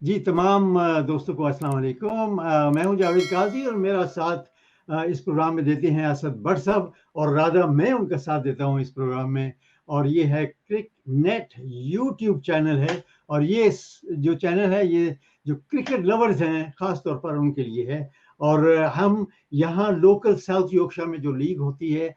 जी, तमाम दोस्तों को अस्सलाम वालेकुम। मैं हूँ जावेद काज़ी और मेरा साथ इस प्रोग्राम में देते हैं असद बट साहब और राधा मैं उनका साथ देता हूँ इस प्रोग्राम में। और ये है क्रिक नेट यूट्यूब चैनल है और ये जो चैनल है ये जो क्रिकेट लवर्स हैं ख़ास तौर पर उनके लिए है। और हम यहाँ लोकल साउथ यॉर्कशायर में जो लीग होती है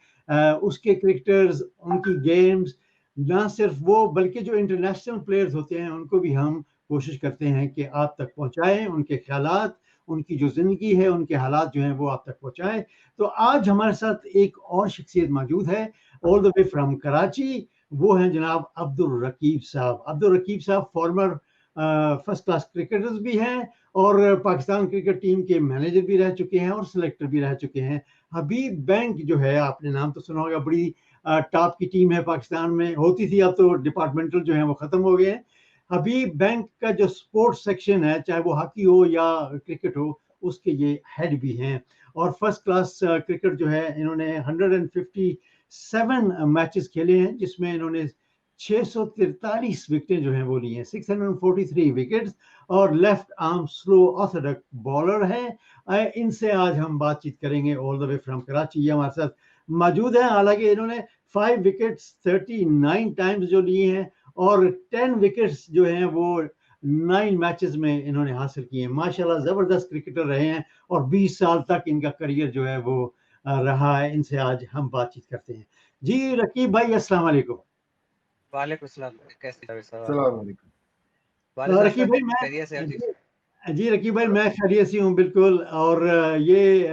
उसके क्रिकेटर्स, उनकी गेम्स, ना सिर्फ वो बल्कि जो इंटरनेशनल प्लेयर्स होते हैं उनको भी हम कोशिश करते हैं कि आप तक पहुँचाएँ, उनके ख़्यालात, उनकी जो ज़िंदगी है, उनके हालात जो हैं वो आप तक पहुँचाएँ। तो आज हमारे साथ एक और शख्सियत मौजूद है, all the way from Karachi, वो हैं जनाब अब्दुल रकीब साहब। अब्दुल रकीब साहब फॉर्मर फर्स्ट क्लास क्रिकेटर्स भी हैं और पाकिस्तान क्रिकेट टीम के मैनेजर भी रह चुके हैं और सिलेक्टर भी रह चुके हैं। हबीब बैंक जो है, आपने नाम तो सुना होगा, बड़ी टॉप की टीम है पाकिस्तान में, होती थी, अब तो डिपार्टमेंटल जो है वो ख़त्म हो गए हैं। हबीब बैंक का जो स्पोर्ट्स सेक्शन है, चाहे वो हॉकी हो या क्रिकेट हो, उसके ये हेड भी हैं और फर्स्ट क्लास क्रिकेट जो है इन्होंने 157 मैचेस खेले हैं जिसमें इन्होंने 643 विकेटें जो हैं वो ली हैं, 643 विकेट्स और left arm slow Orthodox bowler हैं। इनसे आज हम बातचीत करेंगे all the way from Karachi. ये हमारे साथ मौजूद हैं। हालांकि इन्होंने 5 विकेट्स 39 टाइम्स जो लिए हैं और 10 विकेट्स जो हैं वो 9 मैचेस में इन्होंने हासिल किए हैं। माशाल्लाह ज़बरदस्त क्रिकेटर रहे हैं और 20 साल तक इनका करियर जो है वो रहा है। इनसे आज हम बातचीत करते हैं। जी रकीब भाई, अस्सलाम वालेकुम। वालेकुम सलाम। कैसे जावेद साहब आप? सलाम अलैकुम। वालेकुम सलाम रकीब सर। भाई खैरियत से हर चीज। जी रकीब भाई, मैं खैरियत से हूँ बिल्कुल। और ये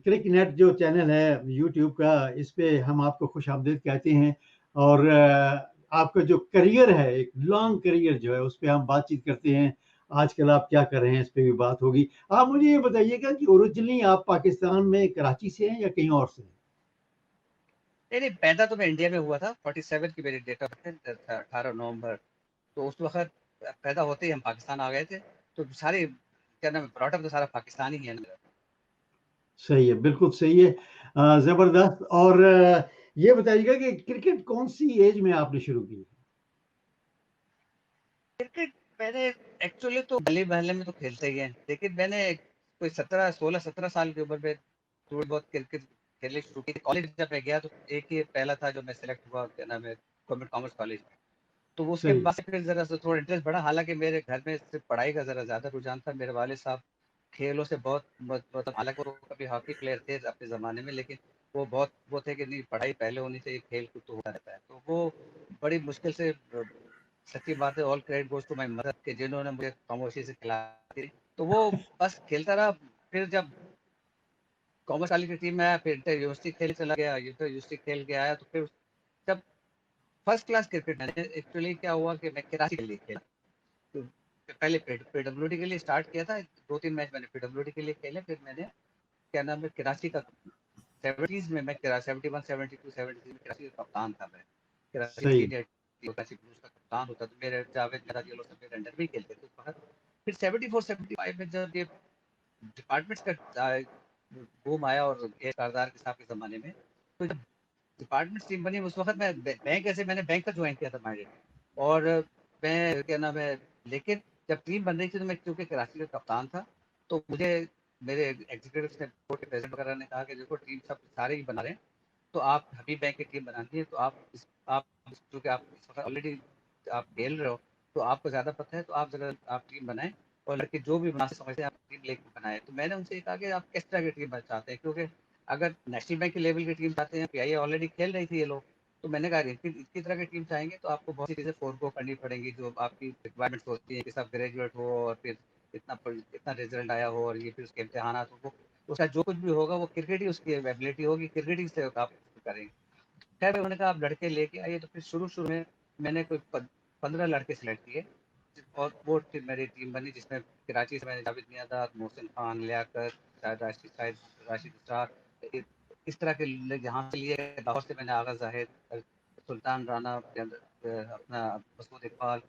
क्रिक नेट जो चैनल है यूट्यूब का, इस पे हम आपको खुश आमदीद कहते हैं। और आपका जो करियर है, एक लॉन्ग करियर जो है, उस पे हम बातचीत करते हैं। आजकल आप क्या कर रहे हैं, इस पे भी बात होगी। आप मुझे ये बताइएगा कि ओरिजिनली आप पाकिस्तान में कराची से हैं या कहीं और से हैं? नहीं नहीं, पैदा तो मैं इंडिया में हुआ था। 47 की मेरी डेट ऑफ बर्थ है, 18 नवंबर। तो उस वक्त पैदा होते ही हम पाकिस्तान आ गए थे। तो सारे क्या नाम है, ब्रॉटअप तो सारा पाकिस्तान ही है ना। सही है, बिल्कुल सही है। ज़बरदस्त। और ये बताइएगा कि क्रिकेट कौन सी एज में आपने शुरू की? क्रिकेट मैंने एक्चुअली तो गली मोहल्ले में तो खेलते ही हैं, लेकिन मैंने कोई 17 16 17 साल की उम्र में थोड़ी बहुत क्रिकेट खेलने शुरू की। कॉलेज जब मैं गया तो एक ही पहला था जो मैं सिलेक्ट हुआ, क्या नाम है, गवर्नमेंट कॉमर्स कॉलेज। तो वो उसके सही। बाद से फिर ज़रा सा थोड़ा इंटरेस्ट बढ़ा। हालाँकि मेरे घर में सिर्फ़ पढ़ाई का ज़रा ज़्यादा रुझान था। मेरे वालिद साहब खेलों से बहुत मतलब, हालाँकि वो कभी हॉकी प्लेयर थे अपने ज़माने में, लेकिन वो बहुत वो थे कि नहीं, पढ़ाई पहले होनी चाहिए, खेल-कूद तो होता रहता है। तो वो बड़ी मुश्किल से सच्ची बात है, all credit goes to my mother कि जिन्होंने मुझे खामोशी से खिलाती। तो वो बस खेलता रहा। फिर जब कॉमर्स वाली की टीम में आया, फिर इंटर यूनिवर्सिटी खेलने चला गया, इंटर यूनिवर्सिटी खेल के आया। तो फिर जब फर्स्ट क्लास क्रिकेट मैंने एक्चुअली क्या हुआ कि मैं कराची के लिए खेला। तो पहले पीडब्ल्यूडी के लिए स्टार्ट किया था। 2-3 मैच मैंने पीडब्ल्यूडी के लिए खेले। फिर मैंने क्या नाम है, कराची का 70s में मैं 71 72 73 में कराची का कप्तान था। मैं कराची सही। सीनियर कराची ब्लूज का कप्तान होता। तो मेरे जावेद मेहराज ये लोग सब मेरे अंडर भी खेलते थे बाहर। फिर 74 75 में जब ये डिपार्टमेंट्स का बूम आया और ये सरदार के साहब के ज़माने में, तो जब डिपार्टमेंट टीम बनी उस वक्त मैं बैंक, ऐसे मैंने बैंक का ज्वाइन किया था माइंडेड। और मैं क्या नाम है, लेकिन जब टीम बन रही थी तो मैं क्योंकि कराची का कप्तान था, तो मुझे मेरे एग्जीक्यूटिव ने, बोर्ड के प्रेसिडेंट वगैरह ने कहा कि देखो टीम सब सारे ही बना रहे हैं, तो आप हबीब बैंक की टीम बनानी है। तो आप क्योंकि आप इस वक्त ऑलरेडी आप खेल रहे हो, तो आपको ज़्यादा पता है, तो आप जगह आप टीम बनाएं और लड़के जो भी मुनासिब समझते हैं आप टीम लेकर बनाए। तो मैंने उनसे कहा कि आप किस तरह की टीम बनाना चाहते हैं, क्योंकि अगर नेशनल बैंक के लेवल की टीम चाहते हैं, पीआईए ऑलरेडी खेल रही थी ये लोग। तो मैंने कहा इनकी तरह की टीम चाहेंगे तो आपको बहुत सी चीज़ें फोरगो करनी पड़ेंगी, जो आपकी रिक्वायरमेंट्स होती है कि सब ग्रेजुएट हो और फिर इतना रिजल्ट आया हो और ये फिर उसके इम्तिहान हो, उसका जो कुछ भी होगा वो क्रिकेट ही उसकी एबिलिटी होगी, क्रिकेट ही से आप करेंगे। खैर उन्होंने कहा आप लड़के लेके आइए। तो फिर शुरू में मैंने कोई 15 लड़के सिलेक्ट किए और वो मेरी टीम बनी, जिसमें कराची से मैंने जावेद मियांदाद, मोहसिन खान, लियाकत, शायद राशिद इस तरह के जहाँ से लिए। लाहौर से मैंने आगा जाहिद, सुल्तान राना, अपना मसूद इकबाल,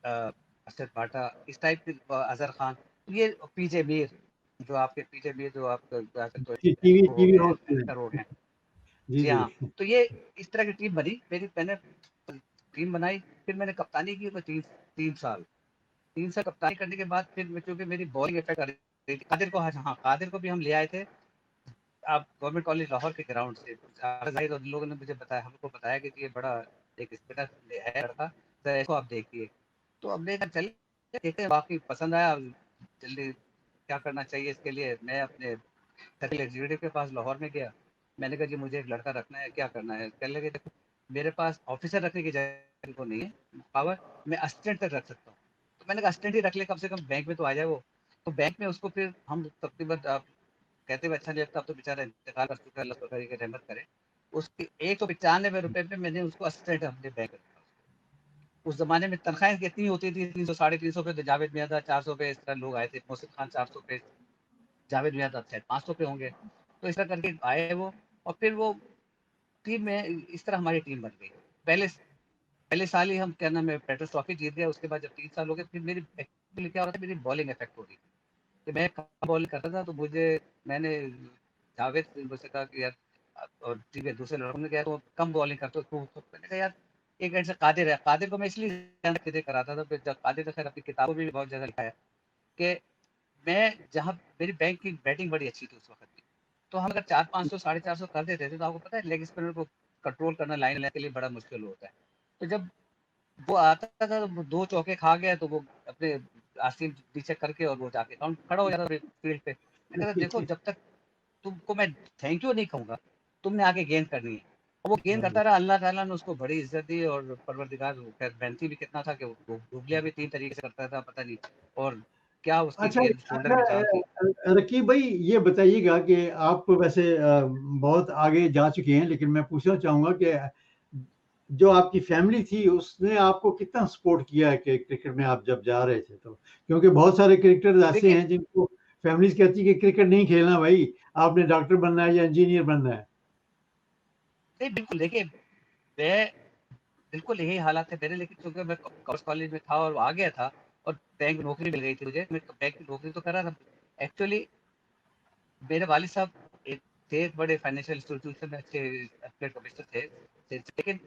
अरशद भाटा, इस टाइप के, अजहर खान। तो ये पीजे मीर, जो आपके पीजे मीर जो आप टीवी वो हो टीवी गए, होस्ट हैं। एक्टर हो गए। जी जी जी। हाँ। तो ये इस तरह की टीम बनी मैंने टीम बनाई। फिर मैंने कप्तानी की कोई 3 साल। 3 साल कप्तानी करने के बाद फिर चूँकि मेरी बॉलिंग इफेक्ट कर रही थी, कादिर को हाँ, कादिर को भी हम ले आए थे आप गवर्नमेंट कॉलेज लाहौर के ग्राउंड से। ज़ाहिर और लोगों ने मुझे बताया, हमको बताया कि ये बड़ा एक स्पिनर है लड़का, तो इसको आप देखिए। तो हमने कहा चलिए देखते हैं, बाकी पसंद आया, जल्दी क्या करना चाहिए इसके लिए। मैं अपने सर्किल एग्जीक्यूटिव के पास लाहौर में गया, मैंने कहा जी मुझे एक लड़का रखना है, क्या करना है? कहने लगे देखो मेरे पास ऑफिसर रखने की जगह को नहीं है पावर, मैं असिस्टेंट तक रख सकता हूँ। तो मैंने कहा असिस्टेंट ही रख ले, कम से कम बैंक में तो आ जाए वो। तो बैंक में उसको फिर हम तकरीबन आप कहते हुए अच्छा नहीं लगता, अब तो बेचारा इंतकाल कर चुका है, अल्लाह ताला की रहमत करे। उसके 195 रुपए पे मैंने उसको असिस्टेंट अपने बैंक में रखा। उस ज़माने में तनख्वाहें कितनी होती थी, 300 साढ़े 300 पे, तो जावेद मियाँ 400 पे, इस तरह लोग आए थे, मोहसिन खान 400 पे, जावेद मियाँ शायद 500 पे होंगे। तो इस तरह करके आए वो, और फिर वो टीम में इस तरह हमारी टीम बन गई। पहले पहले साल ही हम क्या नाम है पेट्रोल ट्रॉफी जीत गए, उसके बाद जब 3 साल हो गए, फिर मेरी एक्चुअली क्या हो रहा था, मेरी बॉलिंग इफेक्ट हो रही थी। कि मैं कम बॉलिंग करता था, तो मैंने जावेद से मुझसे कहा कि यार, और ठीक है दूसरे लड़कों ने कहा तो कम बॉलिंग करते हो तो मैंने कहा यार एक एंड से कादिर है, कादिर को मैं इसलिए ध्यान रखते कराता था। फिर जब कादिर ने खैर अपनी किताबों में भी बहुत जगह लिखा है कि मैं जहाँ मेरी बैंक की बैटिंग बड़ी अच्छी थी उस वक्त की, तो हम अगर 400-500 450 कर देते थे, तो आपको पता है लेग स्पिनर को कंट्रोल करना लाइन लेने के लिए बड़ा मुश्किल होता है। तो जब वो आता था, तो 2 चौके खा गया, तो वो अपने आसिम पीछे करके और वो जाके काउंट खड़ा हो जाता था फील्ड पे। मैंने कहा देखो जब तक तुमको मैं थैंक यू नहीं कहूँगा, तुमने आके गेंद करनी है। और वो गेंद करता रहा, अल्लाह ताला ने उसको बड़ी इज़्ज़त दी, और परवरदिगार खैर मेहनती भी कितना था कि वो डुबलिया भी 3 तरीके से करता था, पता नहीं। और क्या उसकी अच्छा गेंद शोल्डर अच्छा की जान थी। रकीब भाई, ये बताइएगा कि आप वैसे बहुत आगे जा चुके हैं, लेकिन मैं पूछना चाहूँगा कि जो आपकी फैमिली थी उसने आपको कितना सपोर्ट किया है कि क्रिकेट में आप जब जा रहे थे तो? क्योंकि बहुत सारे क्रिकेटर्स ऐसे देखिए हैं जिनको फैमिलीज़ कहती है कि क्रिकेट नहीं खेलना भाई, आपने डॉक्टर बनना है या इंजीनियर बनना है। नहीं बिल्कुल देखिए, मैं बिल्कुल यही हालात है मेरे, लेकिन चूँकि मैं कॉमर्स कॉलेज में था और आ गया था, और बैंक में नौकरी मिल गई थी मुझे, मैं बैंक की नौकरी तो कर रहा था। एक्चुअली मेरे वालिद साहब एक थे बड़े फाइनेंशियल इंस्टीट्यूशन में अच्छे अपने कमिश्नर थे, लेकिन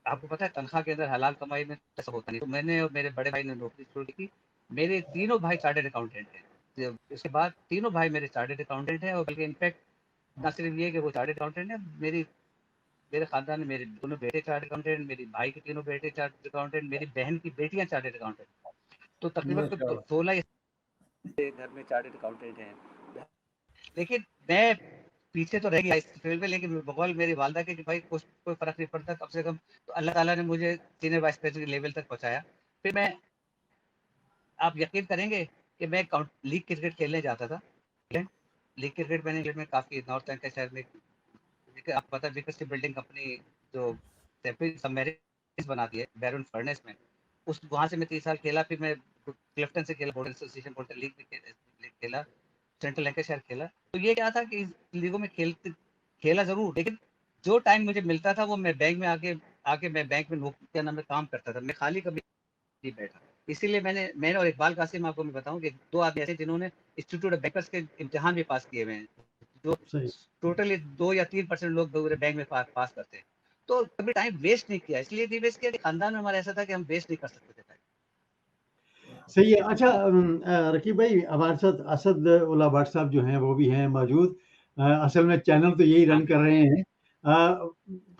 आपको पता है तनख्वाह के अंदर हलाल कमाई में ऐसा होता नहीं। तो मैंने और मेरे बड़े भाई ने नौकरी शुरू की। मेरे तीनों भाई चार्टर्ड अकाउंटेंट हैं। उसके बाद तीनों भाई मेरे चार्टर्ड अकाउंटेंट हैं, और बल्कि इनफैक्ट ना सिर्फ ये कि वो चार्टर्ड अकाउंटेंट हैं, मेरे खानदान में मेरे दोनों बेटे चार्टर्ड अकाउंटेंट, मेरी भाई के तीनों बेटे चार्टर्ड अकाउंटेंट, मेरी बहन की बेटियां चार्टर्ड अकाउंटेंट। तो तकरीबन माशाल्लाह। 16 घर में चार्टर्ड अकाउंटेंट हैं। लेकिन मैं पीछे तो रह गया इस फील्ड में, लेकिन बकौल मेरी वालदा के कि भाई कुछ कोई फ़र्क नहीं पड़ता, कम से कम तो अल्लाह ताला ने मुझे सीनियर वाइस प्रेसिडेंट लेवल तक पहुँचाया। फिर मैं आप यकीन करेंगे कि मैं काउंट लीग क्रिकेट खेलने जाता था। इंग्लैंड लीग क्रिकेट मैंने इंग्लैंड में काफ़ी नॉर्थ लैंकाशायर में, आपको पता है विकसित बिल्डिंग कंपनी जो सबमरीन्स बनाती है बैरून फर्नेस में, उस वहाँ से मैं 3 साल खेला। फिर मैं क्लिफ्टन से खेला, बोर्डर एसोसिएशन बोर्डर लीग में खेला, सेंट्रल लैंकाशायर खेला। तो ये क्या था कि इस लीगों में खेला ज़रूर, लेकिन जो टाइम मुझे मिलता था वो मैं बैंक में आके आके मैं बैंक में नौकरी क्या नाम है काम करता था। मैं खाली कभी नहीं बैठा। इसीलिए मैंने और इकबाल कासिम आपको मैं बताऊँ कि 2 आदमी ऐसे जिन्होंने इंस्टीट्यूट ऑफ बैंकर्स के इम्तिहान भी पास किए हुए हैं। जो सही। टोटली 2 या 3% लोग पूरे बैंक में पास करते हैं। तो कभी टाइम वेस्ट नहीं किया, इसलिए नहीं वेस्ट किया कि खानदान में हमारा ऐसा था कि हम वेस्ट नहीं कर सकते थे टाइम। सही है। अच्छा रकीब भाई, हमारे साथ असद उल्ला भट्ट साहब जो हैं वो भी हैं मौजूद। असल में चैनल तो यही हाँ, रन कर रहे हैं। हाँ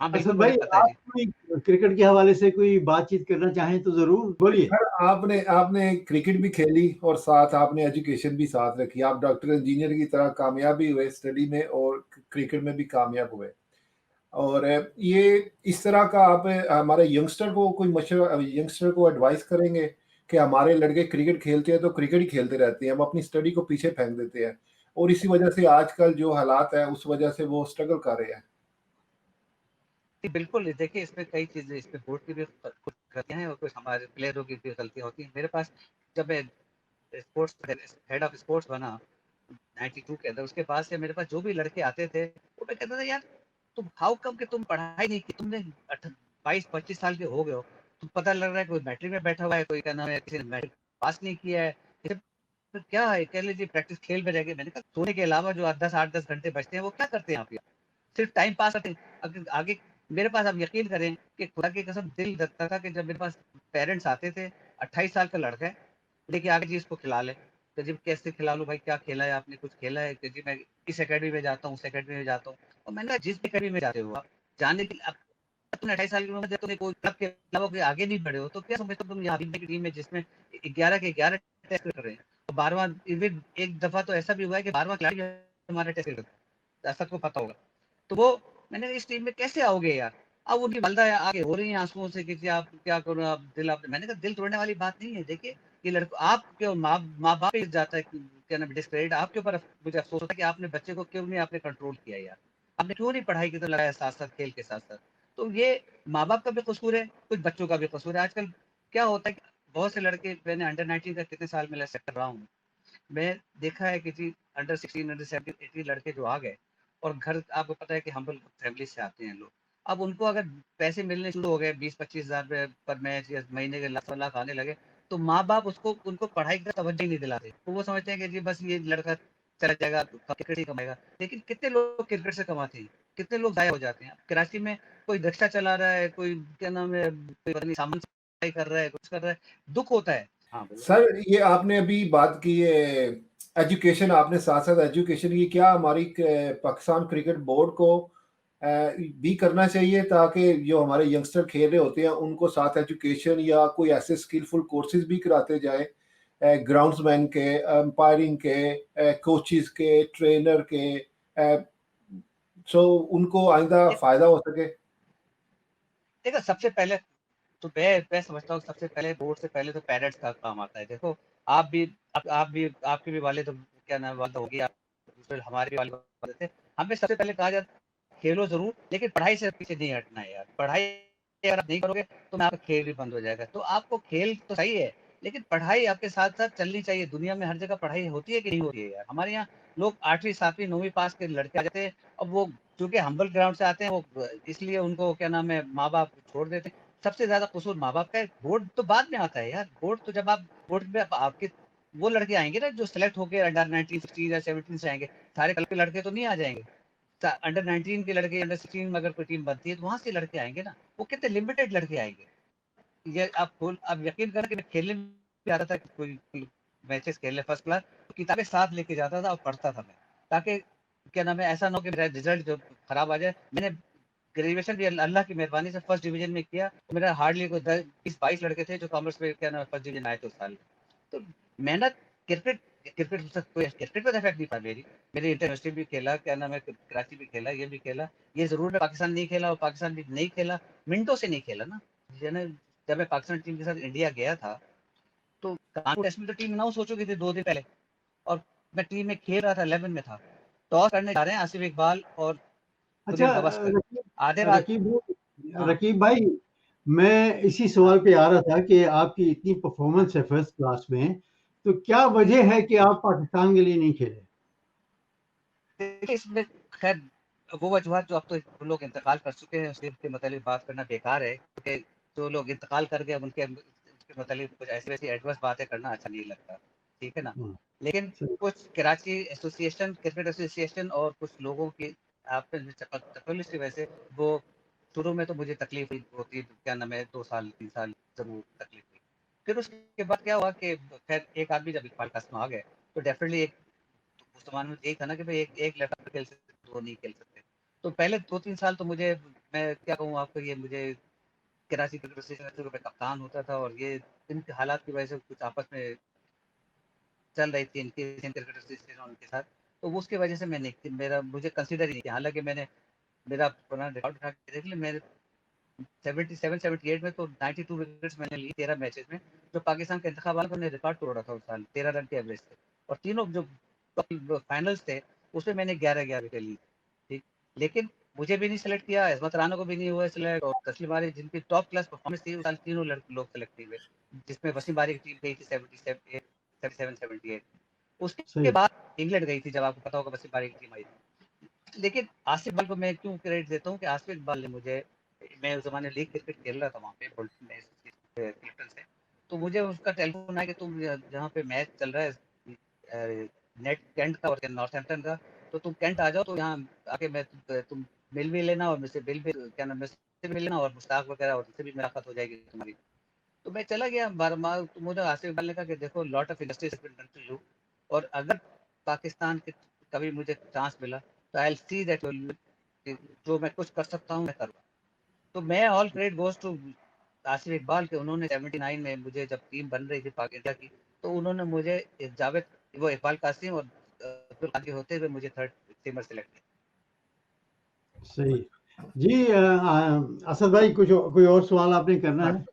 असद बिल्कुल मुझे भाई, पता है आप जी। कोई क्रिकेट के हवाले से कोई बातचीत करना चाहें तो ज़रूर बोलिए। सर आपने आपने क्रिकेट भी खेली और साथ आपने एजुकेशन भी साथ रखी। आप डॉक्टर इंजीनियर की तरह कामयाब भी हुए स्टडी में और क्रिकेट में भी कामयाब हुए। और ये इस तरह का आप हमारे यंगस्टर को कोई मशवरा यंगस्टर को एडवाइस करेंगे कि हमारे लड़के क्रिकेट खेलते हैं तो क्रिकेट ही खेलते रहते हैं, हम अपनी स्टडी को पीछे फेंक देते हैं और इसी वजह से आजकल जो हालात है उस वजह से वो स्ट्रगल कर रहे हैं। जी, बिल्कुल देखिए इसमें कई चीज़ें, इसमें बोर्ड की भी कुछ गलतियाँ हैं और कुछ हमारे प्लेयरों की भी गलतियाँ होती हैं। मेरे पास जब मैं स्पोर्ट्स हेड ऑफ स्पोर्ट्स बना 92 के अंदर, उसके बाद से मेरे पास जो भी लड़के आते थे, वो मैं कहता था यार तुम हाउ कम कि तुम पढ़ाई नहीं की, तुमने 22-25 साल के हो गए हो, तुम पता लग रहा है कोई मैट्रिक में बैठा हुआ है, कोई क्या नाम है किसी ने मैट्रिक पास नहीं किया है, ये तो क्या है कह लीजिए प्रैक्टिस खेल में रह गए। मैंने कहा सोने के अलावा जो 8-10 घंटे बचते हैं वो क्या करते हैं आप यहाँ? सिर्फ टाइम पास करते हैं। अगर आगे मेरे पास आप यकीन करें कि खुदा की कसम दिल धड़कता था कि जब मेरे पास पेरेंट्स आते थे, 28 साल का लड़का है, लेके आगे जी इसको खिला ले। तो जी कैसे खिला लूँ भाई, क्या खेला है आपने, कुछ खेला है? कि जी मैं इस अकेडमी में जाता हूँ, उस अकेडमी में जाता हूँ। और मैंने कहा जिस अकेडमी में जाते हो आप, जाने के अब तुमने 28 साल की उम्र में जब तुमने कोई क्लब के अलावा कोई आगे नहीं बढ़े हो, तो क्या समझते हो तुम यहाँ की टीम में जिसमें 11 के 11 टेस्ट कर रहे हैं। तो 12वां इवन एक दफ़ा तो ऐसा भी हुआ है कि 12वां खिलाड़ी हमारा टेस्ट क्रिकेट, ऐसा सबको पता होगा। तो वो मैंने कहा इस टीम में कैसे आओगे यार? अब उनकी वालिदा आके रो रही हैं आँसुओं से कि आप क्या करो, आप दिल आप, मैंने कहा दिल तोड़ने वाली बात नहीं है। देखिए ये लड़का आपके माँ-बाप पे जाता है, क्या नाम है, डिस्क्रेडिट आपके ऊपर मुझे अफ़सोस होता है कि आपने बच्चे को क्यों नहीं आपने कंट्रोल किया यार? आपने क्यों नहीं पढ़ाई की तरफ लगाया साथ-साथ, खेल के साथ-साथ? तो ये माँ-बाप का भी कसूर है, कुछ बच्चों का भी कसूर है। आजकल क्या होता है कि बहुत से लड़के, मैंने अंडर 19 का कितने साल में सेट कर रहा हूँ। मैं देखा है कि जी अंडर 16, अंडर 17, 18 लड़के जो आ गए और घर आपको पता है कि हम्बल फैमिली से आते हैं लोग। अब उनको अगर पैसे मिलने शुरू हो गए 20-25 हज़ार रुपए पर मैच या महीने के लाख आने लगे, तो माँ-बाप उसको उनको पढ़ाई की तरफ तवज्जो ही नहीं दिलाते। तो वो समझते हैं कि जी बस ये लड़का चला जाएगा, क्रिकेट ही कमाएगा। लेकिन कितने लोग क्रिकेट से कमाते हैं? कितने लोग ज़ाया हो जाते हैं? अब कराची में कोई रिक्शा चला रहा है, कोई क्या नाम है, कोई पता नहीं सामान सप्लाई कर रहा है, कुछ कर रहा है, दुःख होता है। हाँ, बोलो। सर ये आपने अभी बात की है एजुकेशन, आपने साथ साथ एजुकेशन की, क्या हमारी पाकिस्तान क्रिकेट बोर्ड को भी करना चाहिए ताकि जो हमारे यंगस्टर खेल रहे होते हैं उनको साथ एजुकेशन या कोई ऐसे स्किलफुल कोर्सेज भी कराते जाए, ग्राउंड्समैन के, अंपायरिंग के, कोचेस के, ट्रेनर के, सो उनको आइंदा फायदा हो सके। देखो सबसे पहले तो मैं समझता हूँ सबसे पहले बोर्ड से पहले तो पेरेंट्स का काम आता है। देखो आप भी आप भी आपके भी वालिद, क्या नाम है, वालिदा होगी, आप फिर हमारे भी वालिद थे। हमें सबसे पहले कहा जाता है खेलो ज़रूर, लेकिन पढ़ाई से पीछे नहीं हटना है यार। पढ़ाई अगर आप नहीं करोगे तो आपका खेल भी बंद हो जाएगा। तो आपको खेल तो सही है, लेकिन पढ़ाई आपके साथ-साथ चलनी चाहिए। दुनिया में हर जगह पढ़ाई होती है कि नहीं होती है यार? हमारे यहाँ लोग 8वीं 7वीं 9वीं पास के लड़के आ जाते हैं। अब वो चूँकि हम्बल ग्राउंड से आते हैं, वो इसलिए उनको क्या नाम है, माँ-बाप छोड़ देते हैं। सबसे ज़्यादा कसूर माँ-बाप का है। बोर्ड तो बाद में आता है यार। बोर्ड तो जब आप बोर्ड में आपके वो लड़के आएँगे ना जो सेलेक्ट होके अंडर 19, 16 या 17 से आएँगे। सारे कल के लड़के तो नहीं आ जाएँगे। अंडर 19 के लड़के, अंडर 16 में अगर कोई टीम बनती है तो वहाँ से लड़के आएँगे ना। वो कितने लिमिटेड लड़के आएँगे। ये आप यकीन करें कि मैं खेलने भी आता था, कोई मैचेस खेलने फर्स्ट क्लास, तो किताबें साथ लेके जाता था और पढ़ता था मैं। ताकि क्या नाम है, ऐसा ना हो कि मेरा रिज़ल्ट जो खराब आ जाए। मैंने ग्रेजुएशन भी अल्लाह की मेहरबानी से फर्स्ट डिवीज़न में किया। तो मेरा हार्डली कोई 10 20-22 लड़के थे जो कॉमर्स में क्या नाम है फर्स्ट डिवीज़न आए थे उस साल। तो मेहनत, क्रिकेट क्रिकेट से कोई क्रिकेट पे इफेक्ट नहीं पड़ा मेरी। मेरी इंटरयूनिवर्सिटी भी खेला, क्या नाम है, कराची भी खेला, ये भी खेला। ये ज़रूर मैं पाकिस्तान नहीं खेला, और पाकिस्तान भी नहीं खेला, मिनटों से नहीं खेला ना। मैंने जब मैं पाकिस्तान टीम के साथ इंडिया गया था, तो कानपुर टेस्ट में तो टीम अनाउंस हो चुकी थी 2 दिन पहले, और मैं टीम में खेल रहा था, 11 में था। टॉस करने जा रहे हैं आसिफ इकबाल और अच्छा, सुनील गावस्कर। रकीब आधे रा हाँ, रकीब भाई, मैं इसी हाँ। सवाल पे आ रहा था कि आपकी इतनी परफॉर्मेंस है फर्स्ट क्लास में, तो क्या वजह है कि आप पाकिस्तान के लिए नहीं खेले? देखिए इसमें खैर वो वजूहत जो अब तो लोग इंतकाल कर चुके हैं, उसके मतलब बात करना बेकार है, क्योंकि जो लोग इंतकाल कर गए अब उनके मतलब कुछ ऐसी वैसी एडवर्स बातें करना अच्छा नहीं लगता, ठीक है ना? हाँ, लेकिन सही। कुछ कराची एसोसिएशन, क्रिकेट एसोसिएशन और कुछ लोगों की आपस में चपलूसी की वजह से वो शुरू में तो मुझे तकलीफ हुई होती, क्या नाम है, 2 साल 3 साल ज़रूर तकलीफ हुई। फिर उसके बाद क्या हुआ कि खैर एक आदमी जब इकबाल कासिम आ गए, तो डेफिनिटली एक उस ज़माने में यही था ना कि भाई एक लेफ्ट आर्म खेल सकते, 2 नहीं खेल सकते। तो पहले 2-3 साल तो मुझे, मैं क्या कहूँ आपको, ये मुझे कराची क्रिकेट एसोसिएशन में कप्तान होता था, और ये इन हालात की वजह से कुछ आपस में चल रही थी इनकी इंडियन क्रिकेट एसोसिएशन उनके साथ। तो वो उसकी वजह से मैं नहीं, मेरा मुझे कंसीडर ही नहीं किया। हालाँकि मैंने मेरा पुराना रिकॉर्ड उठा के देख लिया, मेरे 77-78 में तो 92 विकेट्स मैंने ली 13 मैचेस में, जो पाकिस्तान के इंतखाब वालों ने रिकॉर्ड तोड़ा था उस साल 13 रन के एवरेज से। और तीनों जो फाइनल्स थे उसमें मैंने 11-11 विकेट ली, ठीक। लेकिन मुझे भी नहीं सेलेक्ट किया, इस्मत राना को भी नहीं हुआ सेलेक्ट, और तस्लीम बारी जिनकी टॉप क्लास परफॉर्मेंस थी उस साल तीनों लोग सेलेक्ट हुए, जिसमें वसीम बारी की टीम गई थी 77-78। उसके सही। बाद इंग्लैंड गई थी, जब आपको पता होगा वसीम बारी की टीम आई थी। लेकिन आसिफ इकबाल को मैं क्यों क्रेडिट देता हूँ कि आसिफ इकबाल ने मुझे, मैं उस ज़माने लीग क्रिकेट खेल रहा था वहाँ पे बोल्टन में क्लिफ्टन से, तो मुझे उसका टेलीफोन आया कि तुम जहाँ पे मैच चल रहा है नेट कैंट का और नॉर्थहैम्पटन का, तो तुम कैंट आ जाओ, तो यहाँ आके मैं तुम मिल भी लेना, और मुझसे बिल भी, क्या नाम, मुझसे भी मिल लेना, और मुश्ताक वगैरह और उनसे भी मुलाकात हो जाएगी तुम्हारी। तो मैं चला गया बर्मा। तो मुझे आसिफ इकबाल ने कहा कि देखो lot of industries have been done to you, और अगर पाकिस्तान के कभी मुझे चांस मिला तो आई विल सी दैट जो मैं कुछ कर सकता हूँ मैं करूँगा। तो मैं all credit goes to Asif Iqbal के, उन्होंने 79 में मुझे जब टीम बन रही थी पाक इंडिया की, तो उन्होंने मुझे जावेद वो इकबाल कासिम और अब्दुल कादिर होते हुए मुझे थर्ड सीमर सेलेक्ट किया। सही जी। असद भाई कोई और सवाल आपने करना है?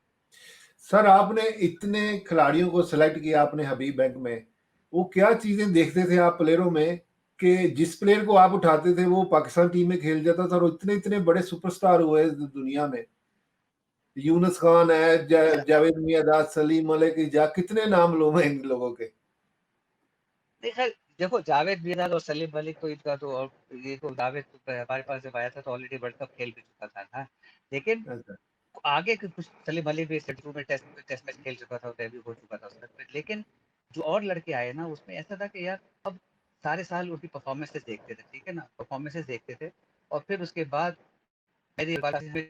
सर आपने इतने खिलाड़ियों को सिलेक्ट किया आपने हबीब बैंक में, वो क्या चीजें देखते थे आप प्लेयरों में कि जिस प्लेयर को आप उठाते थे वो पाकिस्तान टीम में खेल जाता था, और इतने इतने बड़े सुपरस्टार हुए इस दुनिया में। यूनुस खान है, जावेद मियादाद, सलीम मलिक, कितने नाम लो मैं इन लोगों के। देखो जावेद मियादाद और सलीम मलिक तो इनका तो, और ये तो जावेद तो हमारे पास जब आया था तो ऑलरेडी वर्ल्ड कप खेल भी चुका था ना। लेकिन अच्छा, आगे के कुछ सलीम मलिक भी 72 में टेस्ट मैच खेल चुका था, डेब्यू हो चुका था उसका। लेकिन जो और लड़के आए ना उसमें ऐसा था कि यार अब सारे साल उनकी परफॉर्मेंसेस देखते थे, ठीक है ना, परफॉर्मेंसेस देखते थे, और फिर उसके बाद मेरी बात भी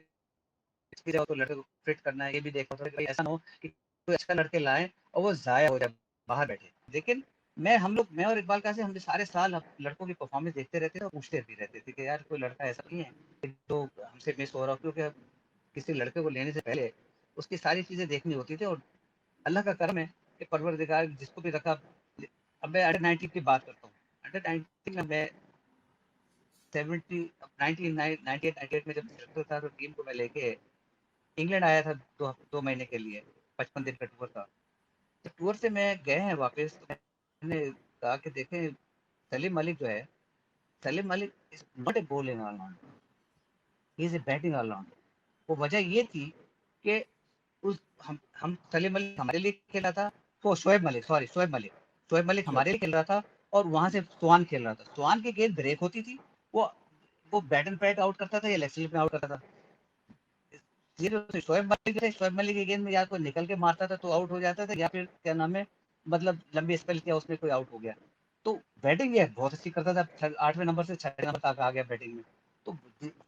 जाओ तो लड़के को फिट करना है, ये भी देखा था कि ऐसा ना हो कि कोई अच्छा लड़के लाए और वो जाया हो जाए बाहर बैठे। लेकिन मैं और इकबाल कासिम हम सारे साल लड़कों की परफॉर्मेंस देखते रहते थे और पूछते भी रहते थे कि यार कोई लड़का ऐसा नहीं है कि जो हमसे मिस हो रहा हो, क्योंकि किसी लड़के को लेने से पहले उसकी सारी चीजें देखनी होती थी। और अल्लाह का करम है कि परवरदिगार जिसको भी रखा। अब मैं अंडर 19 की बात करता हूँ। अंडर 19 में मैं 98 में जब सेलेक्ट था तो टीम को मैं लेके इंग्लैंड आया था 2 महीने के लिए, 55 दिन का टूर था। तो टूर से मैं गए हैं वापस, तो मैंने कहा कि देखें सलीम मलिक जो है, Salim Malik is not a bowling allrounder, he is a batting allrounder. वो वजह ये थी कि उस हम सलीम मलिक हमारे लिए खेल रहा था, वो शोएब मलिक हमारे लिए खेल रहा था, और वहां से सुहान खेल रहा था। सुहान की गेंद ब्रेक होती थी, वो बैट एंड पैट आउट करता था या लेग स्लिप में आउट करता था। ये जो शोएब मलिक की गेंद में या कोई निकल के मारता था तो आउट हो जाता था, या फिर क्या नाम है, मतलब लंबी स्पेल किया उसमें कोई आउट हो गया। तो बैटिंग ये बहुत अच्छी करता था, 8वें नंबर से 6 नंबर तक आ गया बैटिंग में। तो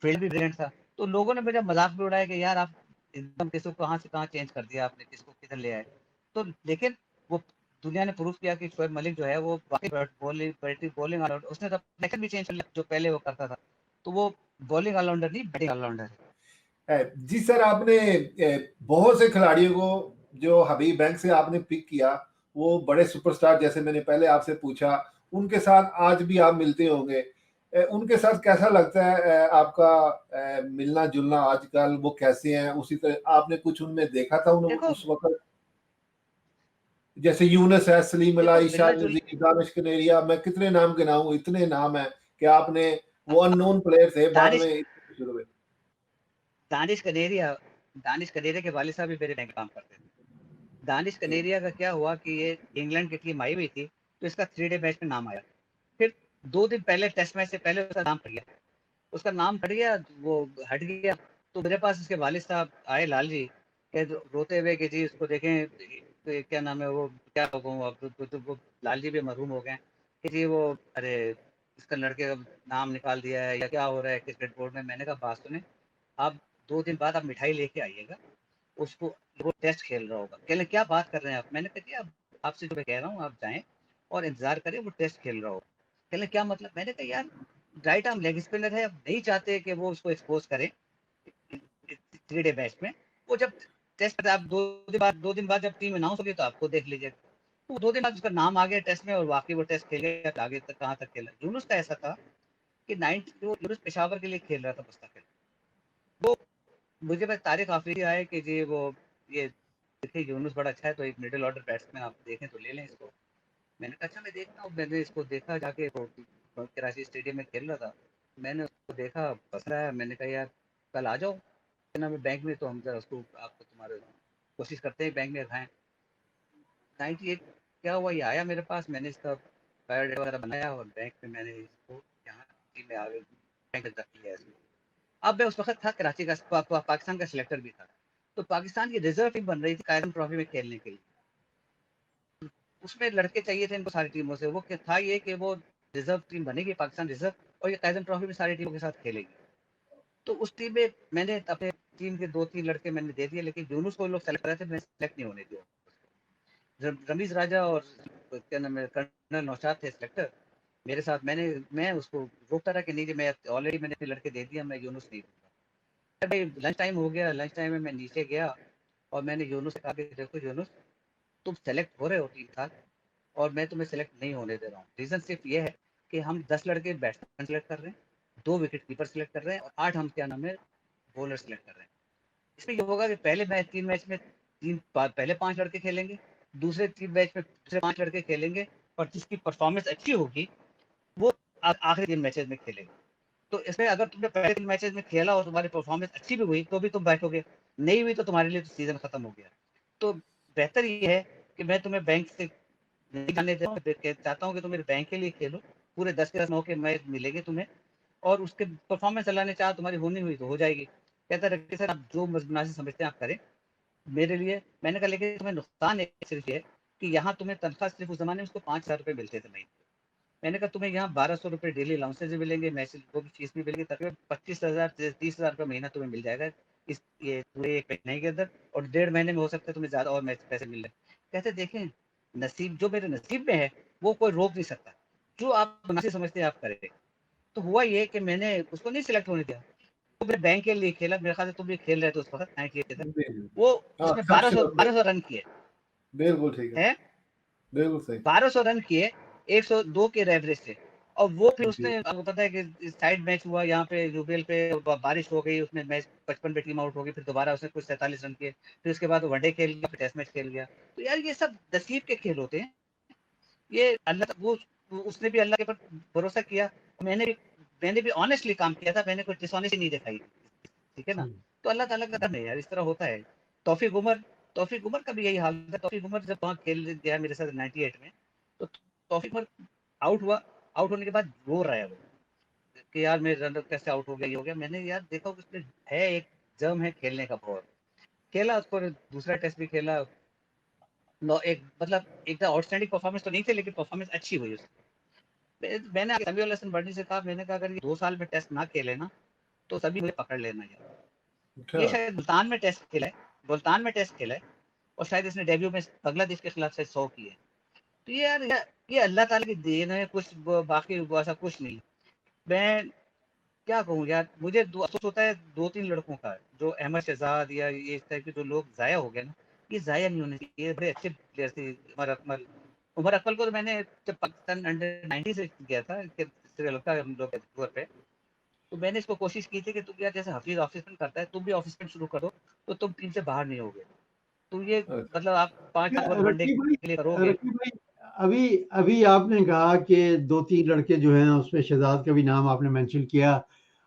फील्ड भी ब्रिलियंट था। तो लोगों ने मेरा मजाक भी उड़ाया कि यार आप एकदम किसको कहाँ से कहाँ चेंज कर दिया आपने, किसको किधर ले आए। तो लेकिन वो दुनिया ने प्रूव किया कि शोएब मलिक जो है वो बॉलिंग ऑलराउंडर, उसने तो नेशन भी चेंज कर लिया जो पहले वो करता था। तो वो बॉलिंग ऑलराउंडर नहीं, बैटिंग ऑलराउंडर है। जी सर आपने बहुत से खिलाड़ियों को जो हबीब बैंक से आपने पिक किया, वो बड़े सुपरस्टार जैसे मैंने पहले आपसे पूछा, उनके साथ आज भी आप मिलते होंगे। उनके साथ कैसा लगता है आपका मिलना जुलना आजकल, वो कैसे हैं? उसी तरह आपने कुछ उनमें देखा था देखो उस वक्त? जैसे यूनुस है, सलीम देखो अलाई, मिलना इरशाद जुल अजीज, दानिश कनेरिया, मैं कितने नाम गिनाऊं, इतने नाम है कि आपने, वो अननोन प्लेयर थे, बाद दानिश में शुरू हुए। दानिश कनेरिया दानिश कनेरिया के वालिद साहब भी मेरे बैंक काम करते थे। दानिश कनेरिया का क्या हुआ कि ये इंग्लैंड की टीम आई हुई थी, तो इसका 3 डे मैच में नाम आया। फिर 2 दिन पहले टेस्ट मैच से पहले उसका नाम हट गया, वो हट गया। तो मेरे पास उसके वालिद साहब आए, लाल जी के रोते हुए कि जी उसको देखें, तो क्या नाम है वो, क्या हो गया अब तो वो लाल जी भी मरहूम हो गए कि जी वो, अरे इसका लड़के का नाम निकाल दिया है या क्या हो रहा है क्रिकेट बोर्ड में। मैंने कहा बात सुने, आप 2 दिन बाद आप मिठाई लेके आइएगा, उसको, वो टेस्ट खेल रहा होगा। कहले क्या बात कर रहे हैं आप? मैंने कहा जी आपसे जो मैं कह रहा हूँ आप जाएं और इंतजार करें, वो टेस्ट खेल रहा होगा। कहले क्या मतलब? मैंने कहा यार राइट आर्म लेग स्पिनर है, अब नहीं चाहते कि वो उसको एक्सपोज करें 3 डे मैच में। वो जब टेस्ट, आप 2 दिन बाद जब टीम अनाउंस होगी तो आपको देख लीजिए। तो 2 दिन बाद उसका नाम आ गया टेस्ट में, और वाकई वो टेस्ट खेल गया। आगे तक कहाँ तक खेला। यूनुस का ऐसा था कि 90 जो यूनुस पेशावर के लिए खेल रहा था मुस्तकिल, वो मुझे बस तारिक आफरीदी आए कि जी वो, ये देखिए यूनुस बड़ा अच्छा है, तो एक मिडिल ऑर्डर बैट्समैन आप देखें तो ले लें इसको। मैंने कहा अच्छा मैं देखता हूँ। मैंने इसको देखा जाके, वो कराची स्टेडियम में खेल रहा था, मैंने उसको देखा, पसंद आया। मैंने कहा यार कल आ जाओ ना, मैं बैंक में, तो हम जरा उसको आपको तुम्हारे कोशिश करते हैं बैंक में खाएं। 98 क्या हुआ, ये आया मेरे पास, मैंने इसका बायोडाटा वगैरह बनाया और बैंक में मैंने इसको यहाँ टीम में आ गई, बैंक में रख लिया इसको। अब मैं उस वक्त था कराची का, पाकिस्तान का सिलेक्टर भी था। तो पाकिस्तान की रिजर्व टीम बन रही थी कायरन ट्रॉफी में खेलने के लिए। उसमें लड़के चाहिए थे इनको सारी टीमों से। वो था ये कि वो रिजर्व टीम बनेगी पाकिस्तान रिजर्व, और ये कायरन ट्रॉफी में सारी टीमों के साथ खेलेगी। तो उस टीम में मैंने अपने टीम के 2-3 लड़के मैंने दे दिए, लेकिन यूनुस को लोग सेलेक्ट कर रहे थे, मैंने सेलेक्ट नहीं होने दिया। रमीज राजा और क्या नाम है कर्नल नौशाद थे सेलेक्टर मेरे साथ, मैं उसको रोकता रहा कि नहीं जी, मैं ऑलरेडी मैंने अपने लड़के दे दिया, मैं यूनुस नहीं दूंगा। भाई लंच टाइम हो गया, लंच टाइम में मैं नीचे गया और मैंने यूनुस से कहा कि देखो यूनुस, तुम सेलेक्ट हो रहे हो टीम साथ और मैं तुम्हें सेलेक्ट नहीं होने दे रहा हूँ। रीजन सिर्फ ये है कि हम 10 लड़के बैट्समैन सेलेक्ट कर रहे हैं, 2 विकेट कीपर सेलेक्ट कर रहे हैं और 8 हम क्या नाम है बॉलर सेलेक्ट कर रहे हैं। इसमें ये होगा कि पहले मैच 3 मैच में पहले 5 लड़के खेलेंगे, दूसरे 3 मैच में दूसरे 5 लड़के खेलेंगे और जिसकी परफॉर्मेंस अच्छी होगी वो आखिरी 3 मैचेस में खेलेगा। तो इसमें अगर तुमने पहले 3 मैचेस में खेला और तुम्हारी परफॉर्मेंस अच्छी भी हुई तो भी तुम बैठोगे, नहीं हुई तो तुम्हारे लिए तो सीजन खत्म हो गया। तो बेहतर ये है कि मैं तुम्हें बैंक से नहीं जाने दे रहा हूँ, चाहता हूँ कि तुम मेरे बैंक के लिए खेलो, पूरे 10 के 10 मौके मैच मिलेंगे तुम्हें और उसके परफॉर्मेंस अल्लाह ने चाहा तुम्हारी होनी हुई तो हो जाएगी। कहता रहे कि सर आप जो मुनासिब समझते हैं आप करें मेरे लिए। मैंने कहा लेकिन तुम्हें नुकसान एक सिर्फ ये है कि यहाँ तुम्हें तनख्वाह सिर्फ उस जमाने में उसको 5,000 रुपये मिलते थे महीने। मैंने कहा तुम्हें यहाँ 1,200 रुपये डेली अलाउंसेज भी मिलेंगे, मैसेज को भी फीस भी मिलेगी, तकरीबन 25,000 से 30,000 रुपये महीना तुम्हें मिल जाएगा इस ये पूरे 1 महीने के अंदर और 1.5 महीने में हो सकता है तुम्हें ज़्यादा और पैसे मिल रहे। कहते देखें नसीब जो मेरे नसीब में है वो कोई रोक नहीं सकता, जो आप मुनासिब समझते हैं आप करें। तो हुआ ये कि मैंने उसको नहीं सिलेक्ट होने दिया, तो मेरे बैंक के लिए खेला, मेरे ख्याल से तुम भी खेल रहे थे उस वक्त 98 के अंदर, वो हाँ, उसमें सब 1200 रन किए बिल्कुल ठीक है, हैं, बिल्कुल सही 1200 रन किए 102 के एवरेज से। और वो फिर जी। उसने आपको पता है कि साइड मैच हुआ यहाँ पे यूबीएल पे, बारिश हो गई, उसमें मैच 55 पे टीम आउट हो गई, फिर दोबारा उसने कुछ 47 रन किए, फिर उसके बाद वनडे खेल गया, फिर टेस्ट मैच खेल गया। तो यार ये सब नसीब के खेल होते हैं, ये अल्लाह वो उसने भी अल्लाह के ऊपर भरोसा किया, मैंने भी ऑनेस्टली काम किया था, मैंने कोई डिसऑनेस्टी नहीं दिखाई, ठीक है ना। तो अल्लाह ताला का करम है यार, इस तरह होता है। तौफीक उमर का भी यही हाल था। तौफीक उमर जब वहाँ खेल गया मेरे साथ 98 में, तो तौफीक उमर आउट हुआ, आउट होने के बाद रो रहा है वो कि यार मेरे रन कैसे आउट हो गया, ये हो गया। मैंने यार देखा उसमें है एक जम है खेलने का बहुत, खेला उसको, दूसरा टेस्ट भी खेला, एक मतलब एक आउटस्टैंडिंग परफॉर्मेंस तो नहीं थे लेकिन परफॉर्मेंस अच्छी हुई उसकी। मैंने समीउल हसन बर्नी से कहा, मैंने कहा अगर ये 2 साल में टेस्ट ना खेले ना तो सभी मुझे पकड़ लेना यार। ये अच्छा, शायद मुल्तान में टेस्ट खेला है, मुल्तान में टेस्ट खेला है और शायद इसने डेब्यू में बांग्लादेश के खिलाफ से 100 किए। तो यार ये अल्लाह ताला की देन है, कुछ बाकी ऐसा कुछ नहीं। मैं क्या कहूँ यार, मुझे अफसोस होता है 2-3 लड़कों का, जो अहमद शहजाद या ये इस टाइप के जो लोग जाया हो गए ना, ये जाया नहीं होने चाहिए। बड़े अच्छे प्लेयर थे। उमर अकमल को तो मैंने जब पाकिस्तान अंडर 90 से किया था श्रीलंका हम लोग के टूर पे, तो मैंने इसको कोशिश की थी कि तुम यार जैसे हफीज ऑफिस में करता है तुम भी ऑफिस में शुरू करो तो तुम टीम से बाहर नहीं होगे। तो ये अच्छा। मतलब आप 5-7 ओवर वनडे रकीब के लिए करोगे। भाई, अभी अभी आपने कहा कि 2-3 लड़के जो हैं उसमें शहजाद का भी नाम आपने मेंशन किया।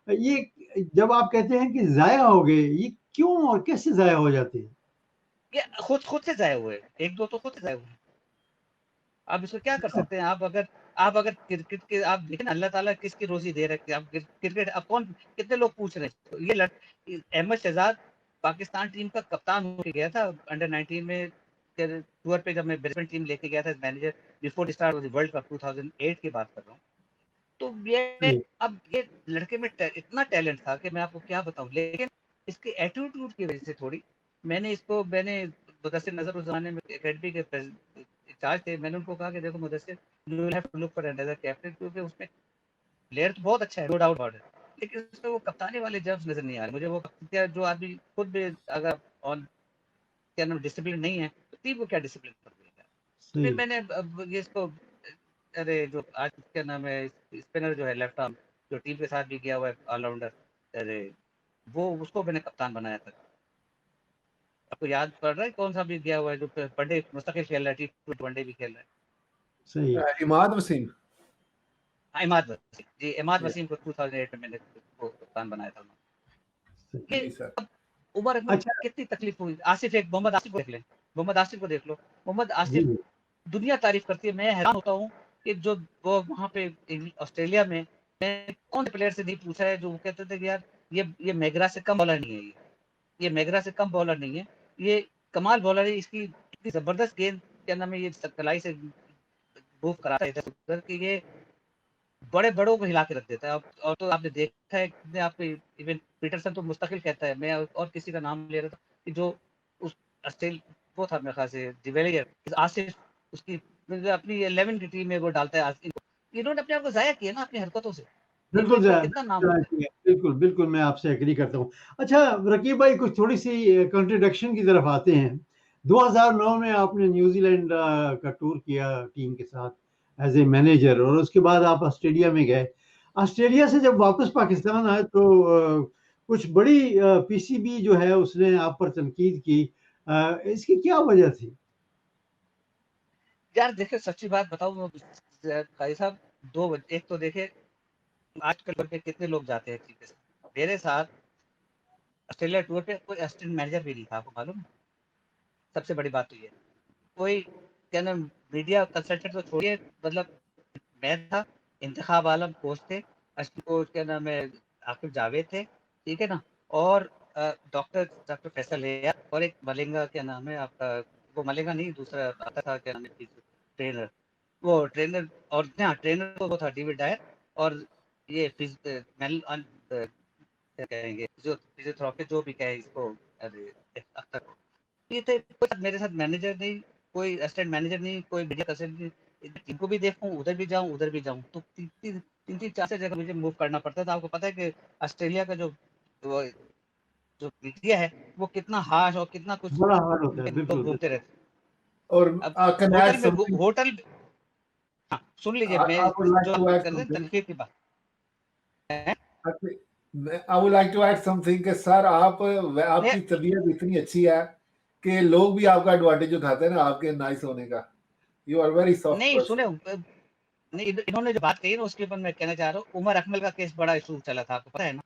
ये जब आप कहते हैं कि जाया हो गए, ये क्यों और कैसे जाया हो जाते हैं? ये खुद से जाए हुए, 1-2 तो खुद से जाए हुए। आप इसको क्या कर सकते हैं? आप अगर क्रिकेट के आप देखें ना, अल्लाह ताला किसकी रोजी दे रहे हैं। आप क्रिकेट अब कौन कितने लोग पूछ रहे हैं, ये अहमद शहजाद पाकिस्तान टीम का कप्तान होके गया था अंडर 19 में टूर पे, जब मैं ब्रिस्बेन टीम लेके गया था manager, before start world cup 2008 की बात कर रहा हूँ। तो ये जी, अब ये लड़के में इतना टैलेंट था कि मैं आपको क्या बताऊं, लेकिन इसके एटीट्यूड की वजह से थोड़ी मैंने मुदस्सिर नजर उस जमाने में एकेडमी के इंचार्ज थे, मैंने उनको कहा कि देखो Mudassar, you will have to look for another captain, क्योंकि उसमें प्लेयर तो बहुत अच्छा है, नो डाउट अबाउट इट, लेकिन उसमें वो कप्तानी वाले जर्ब्स नजर नहीं आ रहे मुझे। वो क्या जो आदमी खुद भी अगर ऑन क्या नाम डिसिप्लिन नहीं है तो टीम को क्या डिसिप्लिन कर देगा। तो सही। फिर मैंने अब ये इसको, अरे जो आज क्या नाम है स्पिनर जो है लेफ्ट आर्म, जो टीम के साथ भी गया हुआ है ऑलराउंडर, अरे वो उसको मैंने कप्तान बनाया था। आपको याद पड़ रहा है कौन सा भी गया हुआ है जो वनडे मुस्तकिल खेल रहा है, टी वनडे भी खेल रहा है? सही है। इमाद वसीम। हाँ, इमाद वसीम जी, इमाद जी वसीम को 2008 में मैंने वो कप्तान बनाया था उन्होंने। जी सर। उमर अकमल अच्छा। कितनी तकलीफ हुई। आसिफ, एक मोहम्मद आसिफ को देख ले, मोहम्मद आसिफ को देख लो। मोहम्मद जी, आसिफ दुनिया तारीफ करती है, मैं हैरान होता हूँ कि जो वो वहाँ पे ऑस्ट्रेलिया में, मैं कौन से प्लेयर से नहीं पूछा है जो वो कहते थे कि यार ये मैगरा से कम बॉलर नहीं है, ये मैगरा से कम बॉलर नहीं है, ये कमाल बॉलर है, इसकी इतनी जबरदस्त गेंद क्या नाम है, ये कलाई से मूव कराता है इधर उधर कि ये बड़े बड़ों को हिला के रख देता है। और तो आपने देखा है कि आपने इवन पीटरसन तो मुस्तकिल कहता है, मैं और किसी का नाम ले रहा था कि जो उस ऑस्ट्रेल वो था मेरे ख्याल से डिवेलियर आसिफ, उसकी मतलब अपनी 11 की टीम में वो डालता है इन्होंने अपने आप को ज़ाया किया ना अपनी हरकतों से। बिल्कुल इनको कितना नाम होता है। बिल्कुल, बिल्कुल मैं आपसे एग्री करता हूँ। अच्छा रकीब भाई कुछ थोड़ी-सी कंट्रडिक्शन की तरफ आते हैं। 2009 में आपने न्यूज़ीलैंड का टूर किया टीम के साथ एज़ ए मैनेजर और उसके बाद आप ऑस्ट्रेलिया में गए। ऑस्ट्रेलिया से जब वापस पाकिस्तान आए तो कुछ बड़ी पीसीबी जो है उसने आप पर तनकीद की। इसकी क्या वजह थी? यार देखिए सच्ची बात बताऊँ भाई साहब, 2 एक तो देखिए आजकल के कितने लोग जाते हैं टीम के साथ। मेरे साथ ऑस्ट्रेलिया टूर पे कोई असिस्टेंट मैनेजर भी नहीं था, आपको मालूम है? सबसे बड़ी बात तो ये है। कोई क्या नाम मीडिया कंसल्टेंट तो छोड़िए, मतलब मैं था, इंतखाब आलम कोच थे, को क्या नाम है आकिब जावेद थे, ठीक है ना? और डॉक्टर फैसल है और एक मलिंगा क्या नाम है आपका, वो मलिंगा नहीं दूसरा आता था क्या नाम है ट्रेनर, वो ट्रेनर और हाँ ट्रेनर तो वो था डेविड डायर। और ये क्या कहेंगे जो फिजियोथेरेपी जो भी कहे इसको, अरे अख्तर, ये थे कोई मेरे साथ मैनेजर नहीं, कोई असिस्टेंट मैनेजर नहीं, कोई मीडिया कंसल्टेंट नहीं। इनको भी देखूं उधर भी जाऊं तो तीन चार से जगह मुझे मूव करना पड़ता था। आपको पता है कि ऑस्ट्रेलिया का वो, जो मीडिया है वो कितना हाश और कितना कुछ बड़ा हार्ड होता है, लोग बिल्कुल, घूमते बिल्कुल। रहते। और अब कैन ऐड होटल में समथिंग, होटल हाँ, सुन लीजिए मैं आई वुड लाइक जो टू आप ऐड कर रहे हैं समथिंग, तनकीद की बात है। I would like to add something कि सर आप आपकी तबीयत इतनी अच्छी है कि लोग भी आपका एडवांटेज उठाते हैं ना आपके नाइस होने का। यू आर वेरी सॉफ्ट नहीं पर्सन। सुने नहीं, इन्होंने जो बात कही ना उसके ऊपर मैं कहना चाह रहा हूँ, उमर अकमल का केस बड़ा इशू चला था, आपको पता है ना?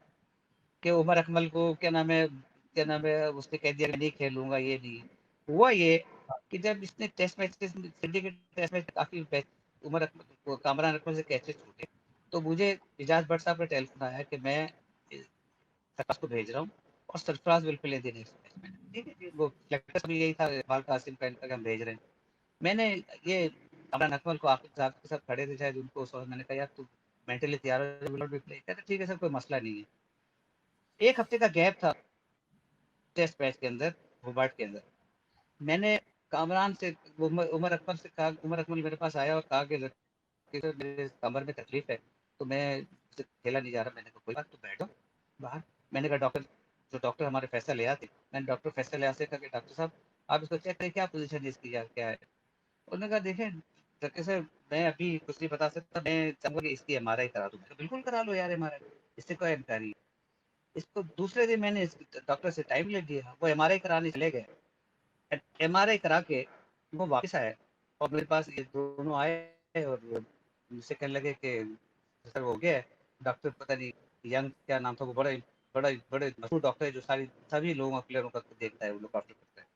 कि उमर अकमल को क्या नाम है उसने कह दिया कि नहीं खेलूंगा, ये नहीं हुआ। ये कि जब इसने test match syndicate test match काफी उमर अकमल को कामरान अकमल से कैसे छूटे, तो मुझे इजाज भट्ट साहब का टेलीफोन आया कि मैं सरफराज को भेज रहा हूँ और Sarfaraz will play the next match में, ठीक है जी। वो सिलेक्टर भी यही था इकबाल कासिम का इनका कि हम भेज रहे हैं। मैंने ये कामरान अकमल को आकिब साहब के साथ खड़े थे शायद उनको, मैंने कहा यार तू मेंटली तैयार हो, विल प्ले, कहते ठीक है सर कोई मसला नहीं है। एक हफ्ते का गैप था टेस्ट मैच के अंदर होबार्ट के अंदर। मैंने कामरान से उमर अकमल से कहा, उमर अकमल मेरे पास आया और कहा कि सर मेरे कमर में तकलीफ है तो मैं खेला नहीं जा रहा। मैंने कहा कोई बात, तो बैठो बाहर। मैंने कहा डॉक्टर, जो डॉक्टर हमारे फैसल लिया थे, मैंने डॉक्टर फैसल लिया से कहा कि डॉक्टर साहब आप इसको चेक करें क्या पोजीशन है इसकी या क्या है। उन्होंने कहा देखें डॉक्टर सर मैं अभी कुछ नहीं बता सकता, मैं चाहूंगा कि इसकी एमआरआई करा दूं। बिल्कुल करा लो यार एमआरआई, इससे कोई इनकार नहीं। इसको दूसरे दिन मैंने डॉक्टर से टाइम ले लिया, वो एमआरआई कराने चले गए। एमआरआई करा के वो वापस आए और मेरे पास ये दोनों आए और मुझसे कहने लगे कि सर वो हो गया है। डॉक्टर पता नहीं यंग क्या नाम था, वो बड़े मशहूर डॉक्टर है जो सारी सभी लोगों प्लेयरों का देखता है, वो लोग डॉक्टर करता है।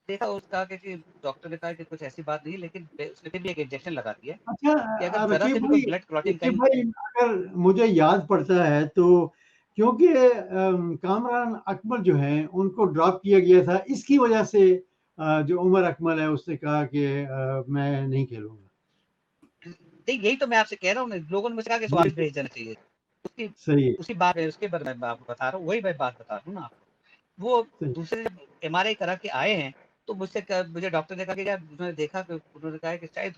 देखा उसका कि डॉक्टर ने कहा कि कुछ ऐसी बात नहीं, लेकिन उसने फिर भी एक इंजेक्शन लगा दिया अच्छा कि अगर जरा से भी कोई ब्लड क्लॉटिंग रकीब कहीं। भाई अगर मुझे याद पड़ता है तो क्योंकि कामरान अकमल जो हैं उनको ड्रॉप किया गया था इसकी वजह से जो उमर अकमल है उसने कहा कि मैं नहीं खेलूंगा। नहीं यही तो मैं आपसे कह रहा हूँ, लोगों ने मुझे कहा कि जी, वापस भेज देना चाहिए। उसकी सही है, उसी बात है, उसके बारे में मैं आपको बता रहा हूँ, वही मैं बात बता रहा हूँ ना आपको। वो सही। दूसरे एमआरआई करा के आए हैं तो मुझे डॉक्टर ने कहा कि यार उन्होंने देखा कि उन्होंने कहा कि शायद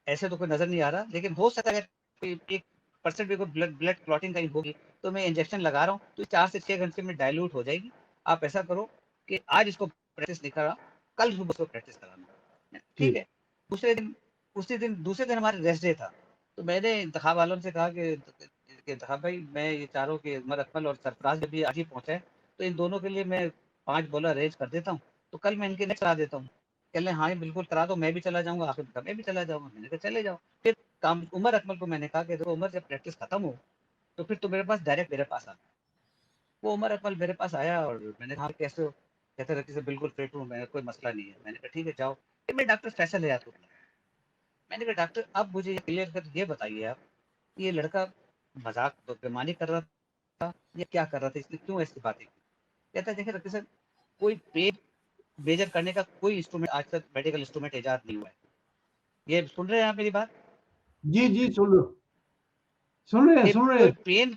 ऐसे तो कोई नजर नहीं आ रहा, लेकिन हो सकता है कि 1% भी कोई ब्लड क्लॉटिंग कहीं होगी, तो मैं इंजेक्शन लगा रहा हूँ तो 4 से 6 घंटे में डायल्यूट हो जाएगी। आप ऐसा करो कि आज इसको प्रैक्टिस नहीं करा, कल सुबह उसको प्रैक्टिस कराना, ठीक ठीक। है? दूसरे दिन दूसरे दिन हमारे रेस्ट डे था, तो मैंने इंतखाब आलम से कहा कि इंतखाब भाई मैं ये चाह रहा हूँ कि उमर अकमल और सरफराज जब भी आज ही पहुंचे तो इन दोनों के लिए मैं 5 बॉलर अरेंज कर देता हूँ, तो कल मैं इनके नेक्स्ट करा देता हूँ। कह रहे हाँ बिल्कुल करा दो, मैं भी चला जाऊंगा। आखिर कहा मैं भी चला जाऊंगा, मैंने कहा चले जाओ। फिर काम उमर अकमल को मैंने कहा कि देखो उमर जब प्रैक्टिस खत्म हो तो फिर तो मेरे पास डायरेक्ट मेरे पास आ। वो उमर अकमल मेरे पास आया और मैंने कहा कैसे हो, कहते रखी से बिल्कुल फिट हूँ मैं, कोई मसला नहीं है। मैंने कहा ठीक है जाओ। फिर मैं डॉक्टर फैसल है आपको, मैंने कहा डॉक्टर अब मुझे क्लियर कर ये बताइए आप, ये लड़का मजाक तो बेमानी कर रहा था, ये क्या कर रहा था, इसने क्यों ऐसी बातें की? कहता है देखिए डॉक्टर साहब कोई पेट मेजर करने का कोई इंस्ट्रूमेंट आज तक मेडिकल इंस्ट्रूमेंट इजाद नहीं हुआ है। ये सुन रहे हैं आप मेरी बात? जी, जी, सुन लो। सुन रहे कोई पेन,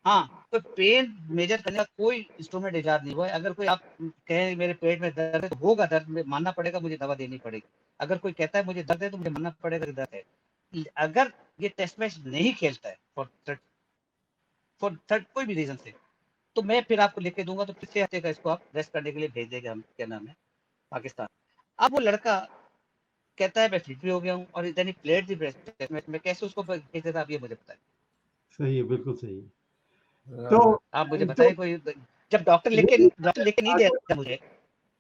हाँ, कोई पेन मेजर करने का कोई इंस्ट्रूमेंट इजाद नहीं हुआ है। अगर कोई आप कहें मेरे पेट में दर्द है तो होगा दर्द, मानना पड़ेगा, मुझे दवा देनी पड़ेगी। अगर कोई कहता है मुझे दर्द है तो मुझे मानना पड़ेगा कि दर्द है। अगर ये टेस्ट मैच नहीं खेलता है फॉर थर्ड कोई भी रीजन से, तो मैं फिर आपको लिख के दूंगा, तो पिछले हफ्ते का इसको आप रेस्ट करने के लिए भेज देंगे हम, क्या नाम है, पाकिस्तान। अब वो लड़का कहता है मैं फिट भी हो गया हूँ और इतनी प्लेयर थी टेस्ट मैच में, कैसे उसको भेज देता आप ये मुझे बताएं। सही है, बिल्कुल सही है। तो हाँ, आप मुझे तो बताएं कोई, जब डॉक्टर लिख के नहीं दे रहा मुझे।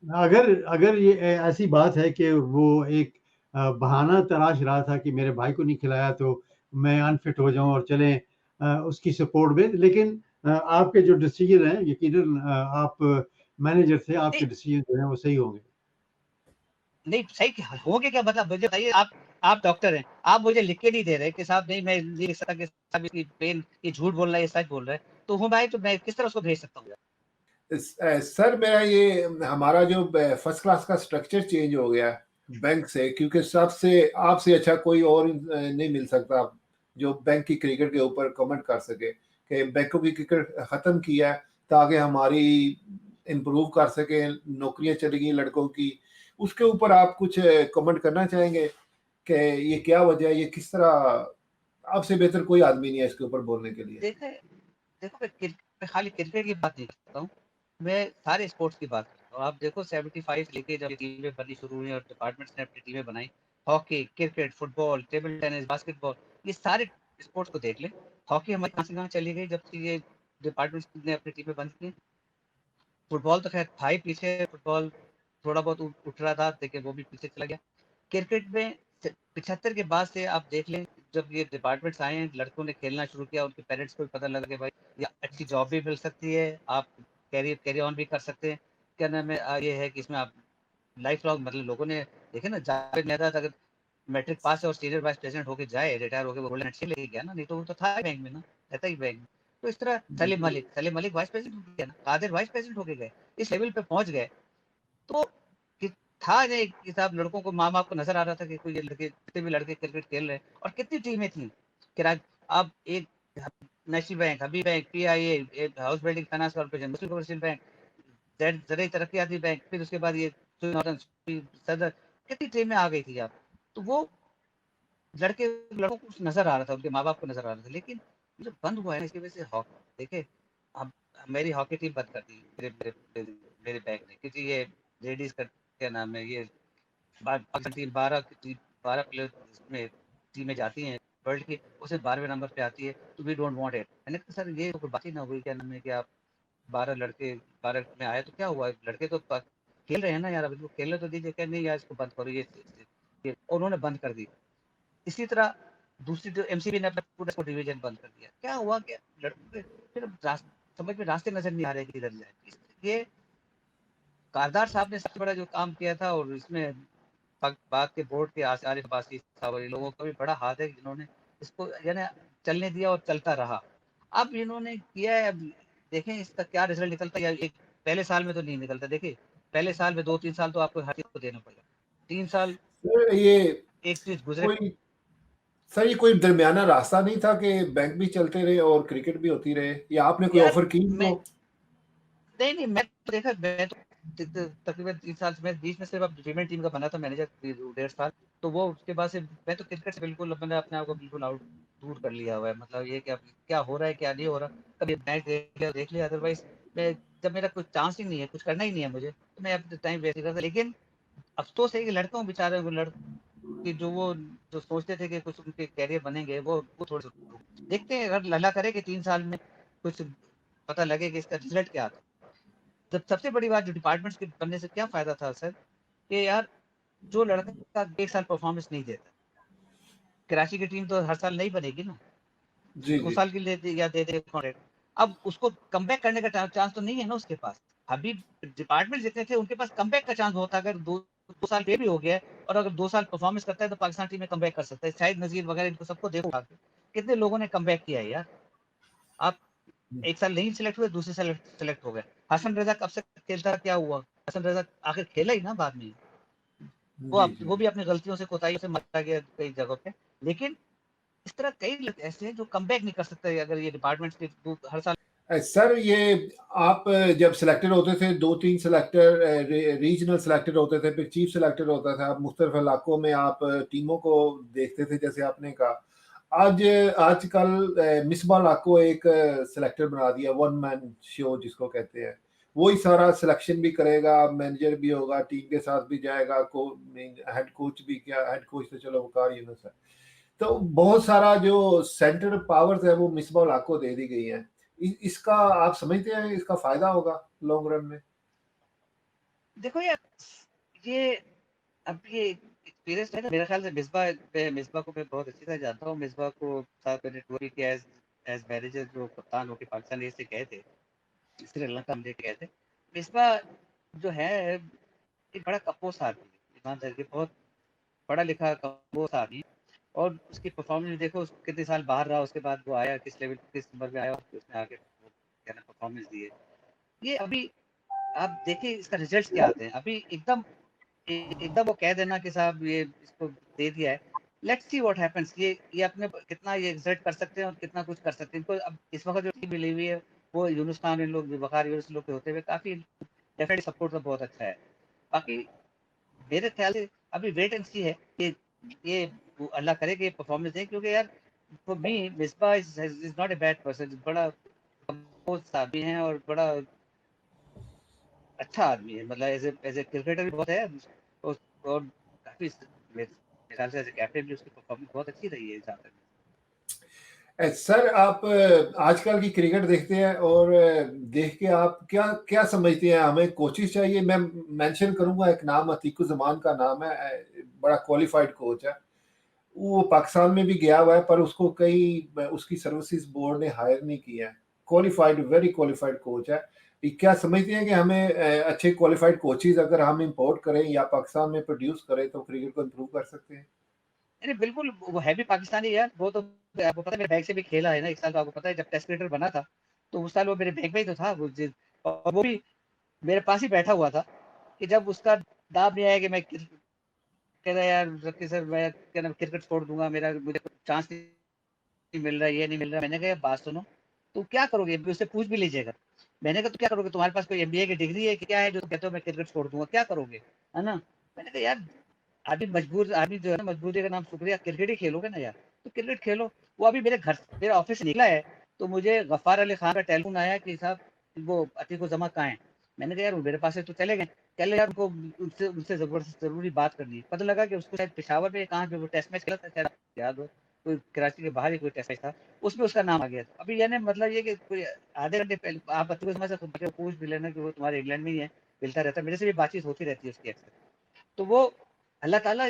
अगर अगर ये ऐसी बात है कि वो एक बहाना तलाश रहा था कि मेरे भाई को नहीं खिलाया तो मैं अनफिट हो जाऊं और चले उसकी सपोर्ट में, लेकिन आपके जो डिसीजन है यकीनन आप मैनेजर थे, नहीं, आपके डिसीजन जो है वो सही होंगे। नहीं सही होंगे क्या मतलब मुझे बताइए। आप डॉक्टर हैं, आप मुझे लिख के नहीं दे रहे कि साहब नहीं मैं नहीं लिख सकता कि साहब इसकी पेन, ये झूठ बोल रहा है, ये सच बोल रहा है, तो हूँ भाई, तो मैं किस तरह उसको भेज सकता हूँ? सर मेरा ये हमारा जो फर्स्ट क्लास का स्ट्रक्चर चेंज हो गया बैंक से, क्योंकि सबसे आपसे अच्छा कोई और नहीं मिल सकता जो बैंक की क्रिकेट के ऊपर कमेंट कर सके कि बैंकों की क्रिकेट ख़त्म किया है ताकि हमारी इम्प्रूव कर सके, नौकरियां चली गई लड़कों की। उसके ऊपर आप कुछ कमेंट करना चाहेंगे कि ये क्या वजह है, ये किस तरह? आपसे बेहतर कोई आदमी नहीं है इसके ऊपर बोलने के लिए। देखे, देखो मैं खाली क्रिकेट की बात नहीं करता हूँ, मैं सारे स्पोर्ट्स की बात करता हूँ। आप देखो 75 लेके जब टीमें बननी शुरू हुई और डिपार्टमेंट्स ने अपनी टीमें बनाई, hockey, cricket, football, table tennis, basketball, ये सारे स्पोर्ट्स को देख ले। हॉकी हमारी कहाँ से कहाँ चली गई जब से ये डिपार्टमेंट्स ने अपनी टीमें बंद की। फुटबॉल तो खैर था ही पीछे, फुटबॉल थोड़ा बहुत उठ रहा था, लेकिन वो भी पीछे चला गया। क्रिकेट में 75 के बाद से आप देख लें, जब ये डिपार्टमेंट्स आए हैं, लड़कों ने खेलना शुरू किया, उनके पेरेंट्स को भी पता लगा कि भाई ये अच्छी जॉब भी मिल सकती है, आप कैरी ऑन भी कर सकते हैं। क्या नाम है, ये है कि इसमें आप लाइफ लॉन्ग, मतलब लोगों ने देखे ना, जावेद मेहता अगर मैट्रिक पास है और सीनियर वाइस प्रेसिडेंट होके जाए, रिटायर होके, वो गोल्डन अच्छे लेके गया ना, नहीं तो वो तो था बैंक में ना, रहता ही बैंक में। तो इस तरह सलीम मलिक वाइस प्रेसिडेंट हो गया ना, कादिर वाइस प्रेसिडेंट होके गए, इस लेवल पे पहुंच गए। तो था नहीं कि साहब लड़कों को, माँ बाप को नजर आ रहा था कि कोई ये लड़के, कितने भी लड़के क्रिकेट खेल रहे हैं, और कितनी टीमें थी कि अब एक national bank, Habib bank, PIA, house building finance corporation, Muslim commercial bank, Zarai Taraqiati bank, फिर उसके बाद ये सदर, कितनी टीमें आ गई थी आप। तो वो लड़कों को नजर आ रहा था, उनके माँ बाप को नजर आ रहा था। लेकिन जो बंद हुआ है ना, इसकी वजह से हॉकी, देखे, अब मेरी हॉकी टीम बंद कर दी मेरे मेरे मेरे बैंक ने, क्योंकि ये लेडीज का क्या नाम है, ये पाकिस्तान टीम 12 प्लेयर में टीमें जाती हैं वर्ल्ड की, उसे 12वें नंबर पे आती है, तो वी डोंट वांट इट। मैंने कहा सर ये तो कोई बात ही ना हुई, क्या नाम है कि आप 12 लड़के 12 में आए तो क्या हुआ, लड़के तो खेल रहे हैं ना यार, अभी तो खेलने तो दीजिए, क्या नहीं यार इसको बंद करो, ये उन्होंने बंद कर दी। इसी तरह दूसरी जो एमसीबी ने अपना पूरा डिवीजन बंद कर दिया। क्या हुआ, क्या लड़के फिर समझ में रास्ते नजर नहीं आ रहे कि इधर जाए। ये कारदार साहब ने सबसे बड़ा जो काम किया था, और इसमें बाग के बोर्ड के आरिफ अब्बासी साहब लोगों का भी बड़ा हाथ है, जिन्होंने इसको यानी चलने दिया और चलता रहा। अब इन्होंने किया है, अब देखें इसका क्या रिजल्ट निकलता है। एक पहले साल में तो नहीं निकलता, देखिए पहले साल में 2-3 साल तो आपको हर चीज को देना पड़ेगा, 3 साल सर ये एक चीज गुजरे। कोई सर ये कोई दरमियाना रास्ता नहीं था कि बैंक भी चलते रहे और क्रिकेट भी होती रहे, या आपने कोई यार ऑफर की मैं, तो? नहीं मैं तो देखा, मैं तो तकरीबन 3 साल से, मैं बीच में सिर्फ अब ड्रीमर टीम का बना था मैनेजर 1.5 साल, तो वो उसके बाद से मैं तो क्रिकेट से बिल्कुल, मैंने अपने आप को बिल्कुल आउट दूर कर लिया हुआ है। मतलब ये कि अब क्या हो रहा है क्या नहीं हो रहा, कभी मैच देख लिया, अदरवाइज मैं, जब मेरा कुछ चांस ही नहीं है, कुछ करना ही नहीं है मुझे, तो मैं अपना टाइम वेस्ट करता। लेकिन अफसोस है कि लड़कों बेचारे, वो लड़के जो वो जो सोचते थे कि कुछ उनके कैरियर बनेंगे, वो थोड़े से देखते हैं, अगर अल्लाह करे कि 3 साल में कुछ पता लगे कि इसका रिजल्ट क्या आता है। जब सबसे बड़ी बात, जो डिपार्टमेंट्स के बनने से क्या फायदा था सर, कि यार जो लड़का 1 साल परफॉर्मेंस नहीं देता, कराची की टीम तो हर साल नहीं बनेगी ना, जी 2 जी। साल के लिए या दे दे कॉन्ट्रैक्ट। अब उसको कमबैक करने का चांस तो नहीं है ना उसके पास। अभी डिपार्टमेंट जितने थे उनके पास कमबैक का चांस होता, अगर 2 साल पे भी हो गया है, और अगर 2 साल परफॉर्मेंस करता है तो पाकिस्तान टीम में कमबैक कर सकता है। शाहिद नजीर वगैरह इनको सबको देखो, कितने लोगों ने कमबैक किया है यार। आप 1 साल नहीं सिलेक्ट हुए, दूसरे साल सिलेक्ट हो गए। हसन रजा कब से खेलता है, क्या हुआ, हसन रजा आखिर खेला ही ना बाद में। जी जी। वो भी अपनी गलतियों से, कोताहियों से मारा गया कई जगहों पे। लेकिन इस तरह कई लोग ऐसे हैं जो कमबैक नहीं कर सकते अगर ये डिपार्टमेंट्स के हर साल। सर ये आप जब सिलेक्टेड होते थे 2-3 सिलेक्टर रीजनल सिलेक्टेड होते थे, फिर चीफ सिलेक्टेड होता था, मुख्तलिफ इलाकों में आप टीमों को देखते थे जैसे आपने कहा। आज आजकल मिसबा लाको एक सिलेक्टर बना दिया, वन मैन शो जिसको कहते हैं, वही सारा सिलेक्शन भी करेगा, मैनेजर भी होगा, टीम के साथ भी जाएगा, हेड कोच भी, क्या हेड कोच तो चलो वकार यूनुस है। तो बहुत सारा जो सेंटर पावर्स है वो मिसबा लाको दे दी गई है। इसका आप समझते हैं इसका फायदा होगा लॉन्ग रन में? देखो यार, ये अब ये एक्सपीरियंस है ना, मेरे ख्याल से मिसबा को मैं बहुत अच्छी तरह जानता हूँ। मिसबा को साथ मैंने टूरी किया एज मैनेजर, जो कप्तान होकर पाकिस्तान ये से गए थे, श्रीलंका में गए थे। मिसबा जो है एक बड़ा कपोस आदमी है, ईमानदार के बहुत पढ़ा लिखा कपोस आदमी, और उसकी परफॉर्मेंस देखो, कितने साल बाहर रहा, उसके बाद वो आया किस लेवल, किस नंबर पे आया, उसने आके क्या ना परफॉर्मेंस दी है। ये अभी आप देखिए इसका रिजल्ट क्या आते हैं। अभी एकदम वो कह देना कि साहब ये इसको दे दिया है, लेट्स सी व्हाट हैपेंस। ये अपने कितना ये एग्जर्ट कर सकते हैं और कितना कुछ कर सकते हैं। इनको अब इस वक्त जो टीम मिली हुई है वो यूनुस खान, इन लोग वकार यूनुस लोग के होते हुए काफी डेफिनेटली सपोर्ट तो बहुत अच्छा है। बाकी मेरे ख्याल से अभी वेट एंड सी है कि ये अल्लाह करे कि परफॉर्मेंस दे, क्योंकि यार for me Misbah is not a bad person, बड़ा बहुत आदमी है और बड़ा अच्छा आदमी है, मतलब एज ए क्रिकेटर भी बहुत है, और काफी मेरे ख्याल से एज ए कैप्टन भी उसकी परफॉर्मेंस बहुत अच्छी रही है जहाँ तक। सर आप आजकल की क्रिकेट देखते हैं और देख के आप क्या क्या समझते हैं, हमें कोचेस चाहिए? मैं मेंशन करूंगा एक नाम, अतीकुज़्ज़मान का नाम है, बड़ा क्वालिफाइड कोच है, वो पाकिस्तान में भी गया हुआ है, पर उसको उसकी सर्विसेज बोर्ड ने हायर नहीं किया है। क्वालिफाइड, वेरी क्वालिफाइड कोच है। क्या समझते हैं कि हमें अच्छे क्वालिफाइड कोचेज अगर हम इंपोर्ट करें या पाकिस्तान में प्रोड्यूस करें तो क्रिकेट को इम्प्रूव कर सकते हैं? अरे बिल्कुल, वो है भी पाकिस्तानी यार, वो तो आपको पता है मेरे बैग से भी खेला है ना एक साल। तो आपको पता है जब टेस्ट क्रिकेटर बना था तो उस साल वो मेरे बैग में ही तो था और वो भी मेरे पास ही बैठा हुआ था कि जब उसका दाब नहीं आया कि मैं कह रहा यार रखी सर मैं क्या नाम क्रिकेट छोड़ दूंगा, मेरा मुझे चांस नहीं मिल रहा, ये नहीं मिल रहा। मैंने कहा बात सुनो, तो क्या करोगे, उससे पूछ भी लीजिएगा। मैंने कहा तो क्या करोगे, तुम्हारे पास कोई एमबीए की डिग्री है कि क्या है जो कहते हो मैं क्रिकेट छोड़ दूंगा, क्या करोगे, है ना। मैंने कहा यार आदमी मजबूर, आदमी जो है ना, मजबूरी का नाम शुक्रिया, क्रिकेट ही खेलोगे ना यार, तो क्रिकेट खेलो। वो अभी मेरे ऑफिस से निकला है तो मुझे गफ्फार अली खान का टेलीफोन आया कि साहब वो अतीकुज़्ज़मा कहाँ है। मैंने कहा यार वो मेरे पास से तो चले गए। कह यार उनको उनसे उनसे जबरदस्त जरूरी बात करनी है। पता लगा कि उसको शायद पेशावर में कहाँ पे वो टेस्ट मैच खेला था, शायद याद हो, कोई कराची के बाहर ही कोई टेस्ट मैच था, उसमें उसका नाम आ गया था। अभी यानी मतलब ये कि कोई आधे घंटे पहले आप अतीकुज़्ज़मा से पूछ भी लेना कि वो तुम्हारे इंग्लैंड में ही है, मिलता रहता है, मेरे से भी बातचीत होती रहती है उसकी अक्सर। तो वो अल्लाह ताला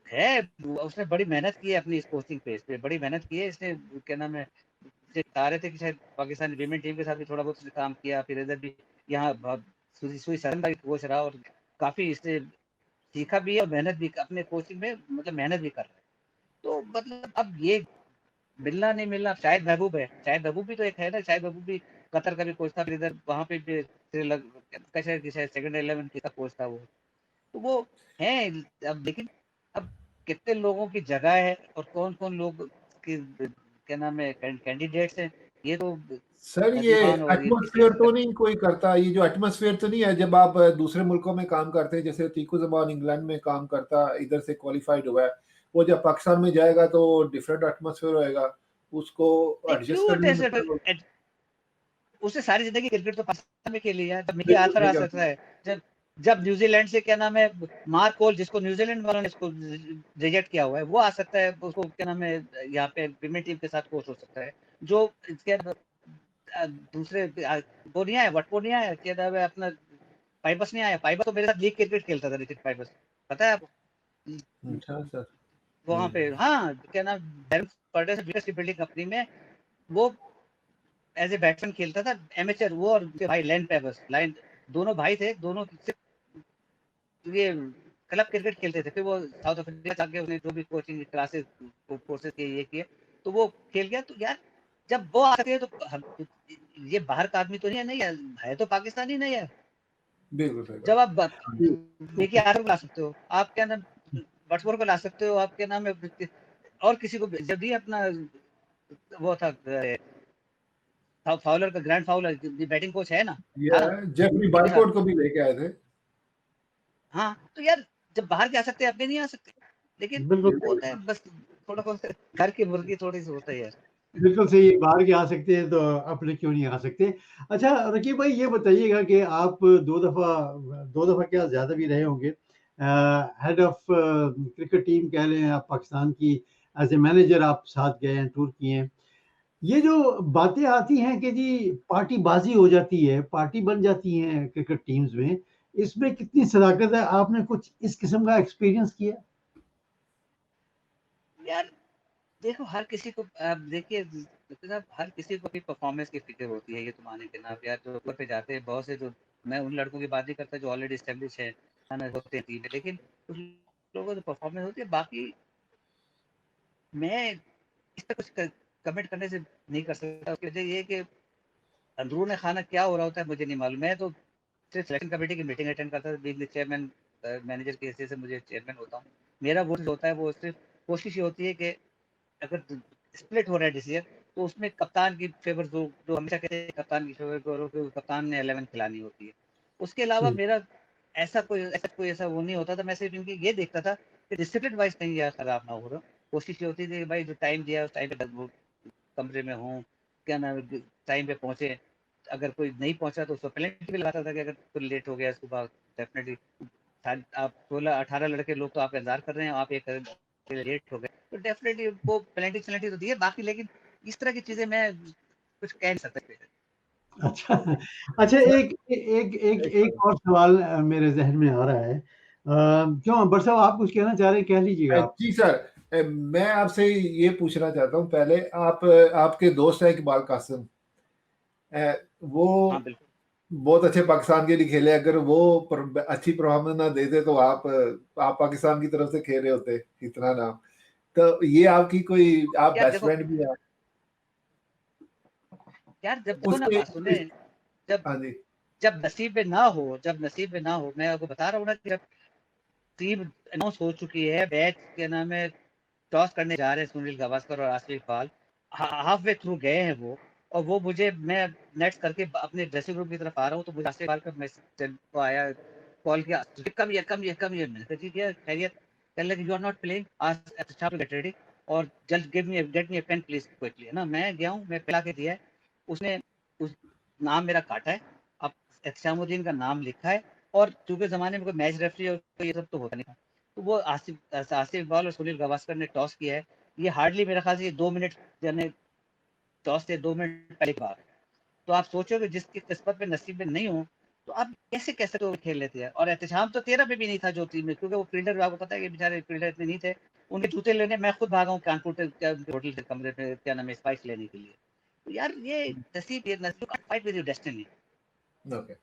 है, उसने बड़ी मेहनत की है अपनी इस कोचिंग पेज पे, बड़ी मेहनत की है इसने। क्या नाम है, बता रहे थे कि शायद पाकिस्तानी वीमेन टीम के साथ भी थोड़ा बहुत काम किया, फिर इधर भी यहाँ सुई सरन का भी कोच रहा, और काफी इससे सीखा भी है और मेहनत भी अपने कोचिंग में, मतलब मेहनत भी कर रहा है। तो मतलब अब ये मिलना नहीं मिलना, शायद महबूब है, शायद महबूब भी तो एक है ना, शायद महबूब भी कतर का भी कोच था, फिर इधर वहां पे भी शायद सेकंड 11 का कोच था वो। तो वो है। अब लेकिन अब कितने लोगों की जगह है और कौन कौन लोग की क्या नाम है कैंडिडेट्स हैं, ये तो सर ये नदीम खान और ये एटमॉस्फेयर तो नहीं कोई करता, ये जो एटमॉस्फेयर तो नहीं है जब आप दूसरे मुल्कों में काम करते हैं, जैसे अतीकुज़्ज़मान इंग्लैंड में काम करता, इधर से क्वालिफाइड हुआ है, वो जब पाकिस्तान में जाएगा तो डिफरेंट एटमॉस्फेयर होएगा, उसको नहीं एडजस्ट क्यों करने में उसने सारी जिंदगी क्रिकेट तो पाकिस्तान में खेली है। जब मिकी बिल्कुल आर्थर सही आ कहा सकता आपने। है, जब जब न्यूजीलैंड से क्या नाम है मार्क कोल, जिसको न्यूजीलैंड वालों ने इसको रिजेक्ट किया हुआ है, वो आ सकता है, उसको क्या नाम है यहाँ पे विमेन टीम के साथ कोच हो सकता है। जो इसके दूसरे वो नहीं आया, वटपो नहीं आया, क्या नाम है अपना, पाइबस नहीं आया। पाइबस तो मेरे साथ लीग क्रिकेट खेलता था, रितिक पाइबस, पता है आपको। अच्छा सर। वहां पे हाँ क्या नाम बिल्डिंग कंपनी में वो एज ए बैट्समैन खेलता था, एमेचर। वो और उसके भाई लैंड पेबर्स, लाइन दोनों भाई थे, दोनों ये क्लब क्रिकेट खेलते थे। फिर वो साउथ अफ्रीका जाके उसने जो भी कोचिंग क्लासेस कोर्सेज किए, ये किए, तो वो खेल गया। तो यार जब वो आते हैं तो ये बाहर का आदमी तो नहीं है, नहीं है तो पाकिस्तानी नहीं है। बिल्कुल सही जब बात। आप देखिए आर को ला सकते हो, आप क्या नाम बटफोर को ला सकते हो, आप क्या नाम है और किसी को जब भी अपना वो था फाउलर का, ग्रैंड फाउलर बैटिंग कोच है ना, जेफरी बाइकॉट को भी लेके आए थे। हाँ, तो यार जब बाहर के आ सकते हैं, अपने नहीं आ सकते, लेकिन बिल्कुल होता है बस थोड़ा घर की मुर्गी थोड़ी सी होता है यार। बिल्कुल सही है, बाहर के आ सकते हैं तो अपने क्यों नहीं आ सकते। अच्छा रकीब भाई ये बताइएगा कि आप दो दफ़ा क्या ज़्यादा भी रहे होंगे हेड ऑफ क्रिकेट टीम कह लें आप पाकिस्तान की, एज ए मैनेजर आप साथ गए हैं, टूर किए हैं। ये जो बातें आती हैं कि जी पार्टीबाजी हो जाती है, पार्टी बन जाती है क्रिकेट टीम्स में, इसमें कितनी सदाकत है? आपने कुछ इस किस्म का एक्सपीरियंस किया? यार देखो, हर किसी को आप देखिए साहब, हर किसी को अपनी परफॉर्मेंस की फिक्र होती है, ये तो माने के ना यार। जो ऊपर पे जाते हैं बहुत से, जो मैं उन लड़कों की बात नहीं करता जो ऑलरेडी एस्टेब्लिश है ना, होते हैं टीम में, लेकिन कुछ लोगों की परफॉर्मेंस होती है। बाकी मैं इस पर कुछ कमेंट करने से नहीं कर सकता। उसकी वजह ये है कि अंदरूनी खाना क्या हो रहा होता है मुझे नहीं मालूम। मैं तो सिर्फ सिलेक्शन कमेटी की मीटिंग अटेंड करता था, बीइंग द चेयरमैन, मैनेजर के हिस्से से मुझे चेयरमैन होता हूँ। मेरा वो होता है, वो सिर्फ कोशिश ये होती है कि अगर स्प्लिट हो रहा है डिसीजन, तो उसमें कप्तान की फेवर जो हमेशा कहते हैं कप्तान की फेवर करो, कि कप्तान ने 11 खिलानी होती है। उसके अलावा मेरा ऐसा वो नहीं होता था। मैं सिर्फ इनकी ये देखता था कि डिसिप्लिन वाइज कहीं यार खराब ना हो रहा। कोशिश ये होती थी भाई जो टाइम दिया उस टाइम पे कमरे में हूँ, क्या नाम, टाइम पे पहुंचे। अगर कोई नहीं पहुंचा तो उसको पेनल्टी भी लगाता था कि अगर कोई लेट हो गया सुबह, डेफिनेटली आप 16-18 लड़के लोग तो आपका इंतजार कर रहे हैं, आप एक लेट हो गए तो डेफिनेटली वो पेनल्टी तो दी है बाकी। लेकिन इस तरह की चीजें मैं कुछ कह नहीं सकता। अच्छा, अच्छा एक एक एक एक और सवाल मेरे ज़हन में आ रहा है। क्यों अंबर साहब आप कुछ कहना चाह रहे हैं? कह लीजिएगा आप। जी सर, मैं आपसे ये पूछना चाहता हूँ, पहले आप आपके दोस्त हैं इकबाल कासिम, वो हाँ बिल्कुल। बहुत अच्छे पाकिस्तान के लिए खेले। अगर वो अच्छी परफॉर्मेंस ना देते तो आप पाकिस्तान की तरफ से खेल रहे होते इतना नाम। तो ये आपकी कोई, आप यार बेस्ट देखो, फ्रेंड भी हैं यार जब देखो ना, उसके। बात सुने, जब हाँ जी। जब नसीब में ना हो, मैं आपको बता रहा हूँ ना कि जब टीम अनाउंस हो चुकी है, बैच के नाम है, टॉस करने जा रहे हैं सुनील गावस्कर और Asif Iqbal, half way through गए हैं वो, और वो मुझे, मैं नेट करके अपने ड्रेसिंग रूम की तरफ आ रहा हूँ तो मुझे आसिफ इकबाल का मैसेज आया, कॉल किया, कम ये मैंने कहा जी क्या खैरियत, कहने लगे यू आर नॉट प्लेइंग, आज गेट रेडी और just get me a pen please quickly, है ना। मैं गया हूँ, मैं पिला के दिया है, उसने उस नाम मेरा काटा है, अब एहतशामुद्दीन का नाम लिखा है, और चूंकि जमाने में कोई मैच रेफरी और ये सब तो होता नहीं था, तो वो आसिफ इकबाल और सुनील गावस्कर ने टॉस किया है। ये हार्डली मेरे ख्याल से 2 मिनट, यानी टॉस से 2 मिनट पहले की बात है। तो आप सोचो कि जिसकी किस्मत में नसीब में नहीं हो, तो आप कैसे कैसे तो खेल लेते हैं। और एहतशाम तो 13 पे भी नहीं था जो टीम में, क्योंकि वो फील्डर, आपको पता है कि बेचारे फील्डर इतने नहीं थे। उनके जूते लेने मैं खुद भागा हूँ कानपुर होटल के कमरे में, क्या नाम है, स्पाइस लेने के लिए। तो यार ये नसीब fight with your destiny. Okay,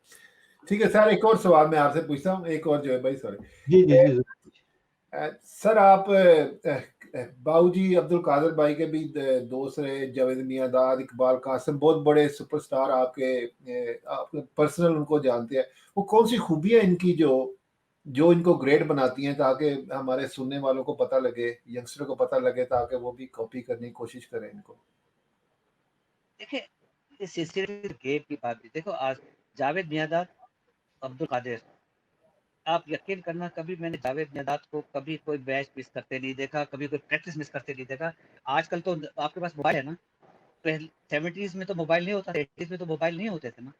ठीक है सर, एक और सवाल मैं आपसे पूछता हूँ, एक और जो है भाई, सॉरी। जी, जी, जी। सर आप बाबूजी अब्दुल कादिर भाई के भी दोस्त रहे, जावेद मियांदाद, इकबाल कासिम, बहुत बड़े सुपरस्टार आपके पर्सनल उनको जानते हैं। वो कौन सी खूबियां इनकी जो जो इनको ग्रेट बनाती हैं, ताकि हमारे सुनने वालों को पता लगे, यंगस्टर को पता लगे, ताकि वो भी कॉपी करने की कोशिश करें इनको? देखिए, इस सिलसिले गेम की बात भी देखो, आज जावेद मियांदाद, अब्दुल कादिर, आप यकीन करना कभी मैंने जावेद मियांदाद को कभी कोई मैच मिस करते नहीं देखा, कभी कोई प्रैक्टिस मिस करते नहीं देखा। आजकल तो आपके पास मोबाइल है ना, पहले 70s में तो मोबाइल नहीं होता, 80s में तो मोबाइल नहीं होते थे ना।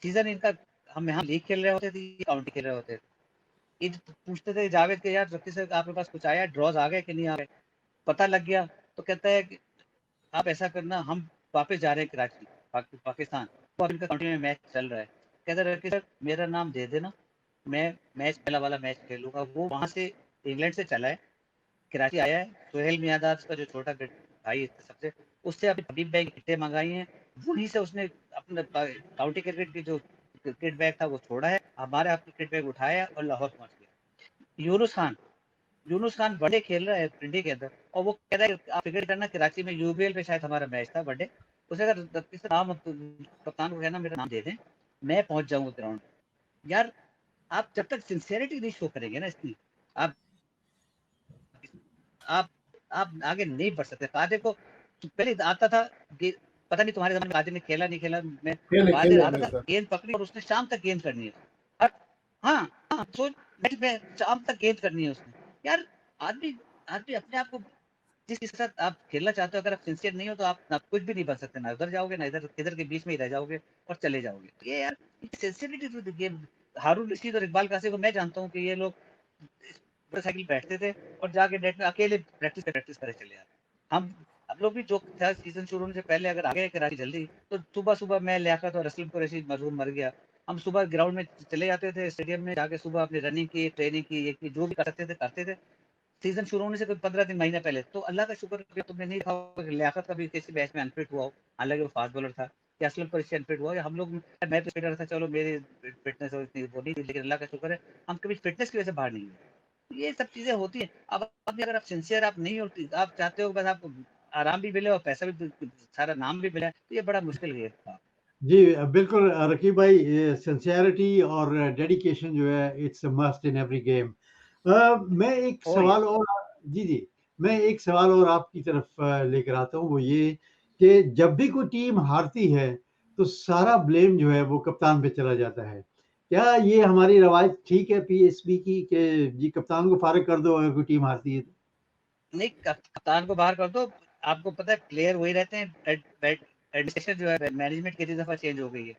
सीजन इनका, हम यहाँ लीग खेल रहे होते थे, काउंटी खेल रहे होते थे, ये पूछते थे जावेद के, यार रफी से आपके पास कुछ आया, ड्रॉज आ गए कि नहीं आ गए, पता लग गया तो कहता है कि आप ऐसा करना, हम वापस जा रहे हैं कराची, पाकिस्तान, तो अब इनका काउंटी में मैच चल रहा है, कहता है कि सर मेरा नाम दे देना, मैं मैच, पहला वाला मैच खेलूंगा। वो वहां से इंग्लैंड से चला है, कराची आया है, सोहेल मियांदाद का जो छोटा भाई है सबसे, उससे अपनी हबीब बैग किटें मंगाई हैं, वहीं से उसने अपना काउंटी क्रिकेट की जो क्रिकेट बैग था वो छोड़ा है, हमारे आपके क्रिकेट बैग उठाया और लाहौर पहुंच गया। यूनुस खान वनडे खेल रहा है इंडिया के अंदर, और वो कह रहा है आप क्रिकेट करना, कराची में यूबीएल पे शायद हमारा मैच था वनडे, उसे अगर किसी नाम, कप्तान को कहना मेरा नाम दे दें, मैं पहुंच जाऊंगा ग्राउंड। यार आप जब तक सिंसियरिटी नहीं शो करेंगे ना इसकी, आप आप आप आगे नहीं बढ़ सकते। कादे को पहले आता था कि पता नहीं तुम्हारे ज़माने में कादे ने खेला नहीं खेला, मैं खेले कादे खेले आता हमने था सर। गेंद पकड़ी और उसने शाम तक गेंद करनी है। और हाँ, हाँ, सोच नेट में शाम तक गेंद करनी है उसने। यार आदमी आदमी अपने आप को जिस चीज़ के साथ आप खेलना चाहते हो, अगर आप सिंसियर नहीं हो तो आप कुछ भी नहीं बन सकते, ना उधर जाओगे ना इधर के बीच में ही रह जाओगे और चले जाओगे। तो ये यार सिंसियरिटी टू द गेम। हारून रशीद और इकबाल कासिम को मैं जानता हूँ कि ये लोग मोटरसाइकिल बैठते थे और जाके नेट में अकेले प्रैक्टिस करे चले जाते। हम लोग भी जो था सीजन शुरू होने से पहले अगर आ गए कराची जल्दी, तो सुबह-सुबह मैं लियाकत और असलम कुरैशी मरहूम मर गया। हम सुबह ग्राउंड में चले जाते थे, स्टेडियम में जाके सुबह अपनी रनिंग की, ट्रेनिंग की, ये की, जो भी कर सकते थे करते थे। सीजन शुरू होने से कोई 15 दिन महीने पहले। तो अल्लाह का शुक्र है कि तुमने नहीं देखा होगा कि लियाकत का भी किसी मैच में अनफिट हुआ हो, हालांकि वो फास्ट बॉलर था, या असलम कुरैशी अनफिट हुआ, या हम लोग, मैं तो फिटर था, चलो मेरी फिटनेस इतनी वो नहीं थी, लेकिन अल्लाह का शुक्र है हम कभी फिटनेस की वजह से बाहर नहीं हुए। ये सब चीजें होती हैं। अब अभी अगर आप सिंसियर आप नहीं होती, आप चाहते हो बस आपको आराम भी मिले और पैसा भी, सारा नाम भी मिले, तो ये बड़ा मुश्किल है। जी बिल्कुल रकीब भाई, सिंसियरिटी और डेडिकेशन जो है it's a must in every game. मैं एक ओ सवाल और जी मैं एक सवाल और आपकी तरफ लेकर आता हूँ, वो ये कि जब भी कोई टीम हारती है तो सारा ब्लेम जो है वो कप्तान पे चला जाता है। क्या ये हमारी रवायत ठीक है पीएसबी की कि जी कप्तान को फारिग कर दो अगर कोई टीम हारती है तो? नहीं, कप्तान को बाहर कर दो। आपको पता है प्लेयर वही रहते हैं। एडमिनिस्ट्रेशन जो है मैनेजमेंट कितनी दफा चेंज हो गई है।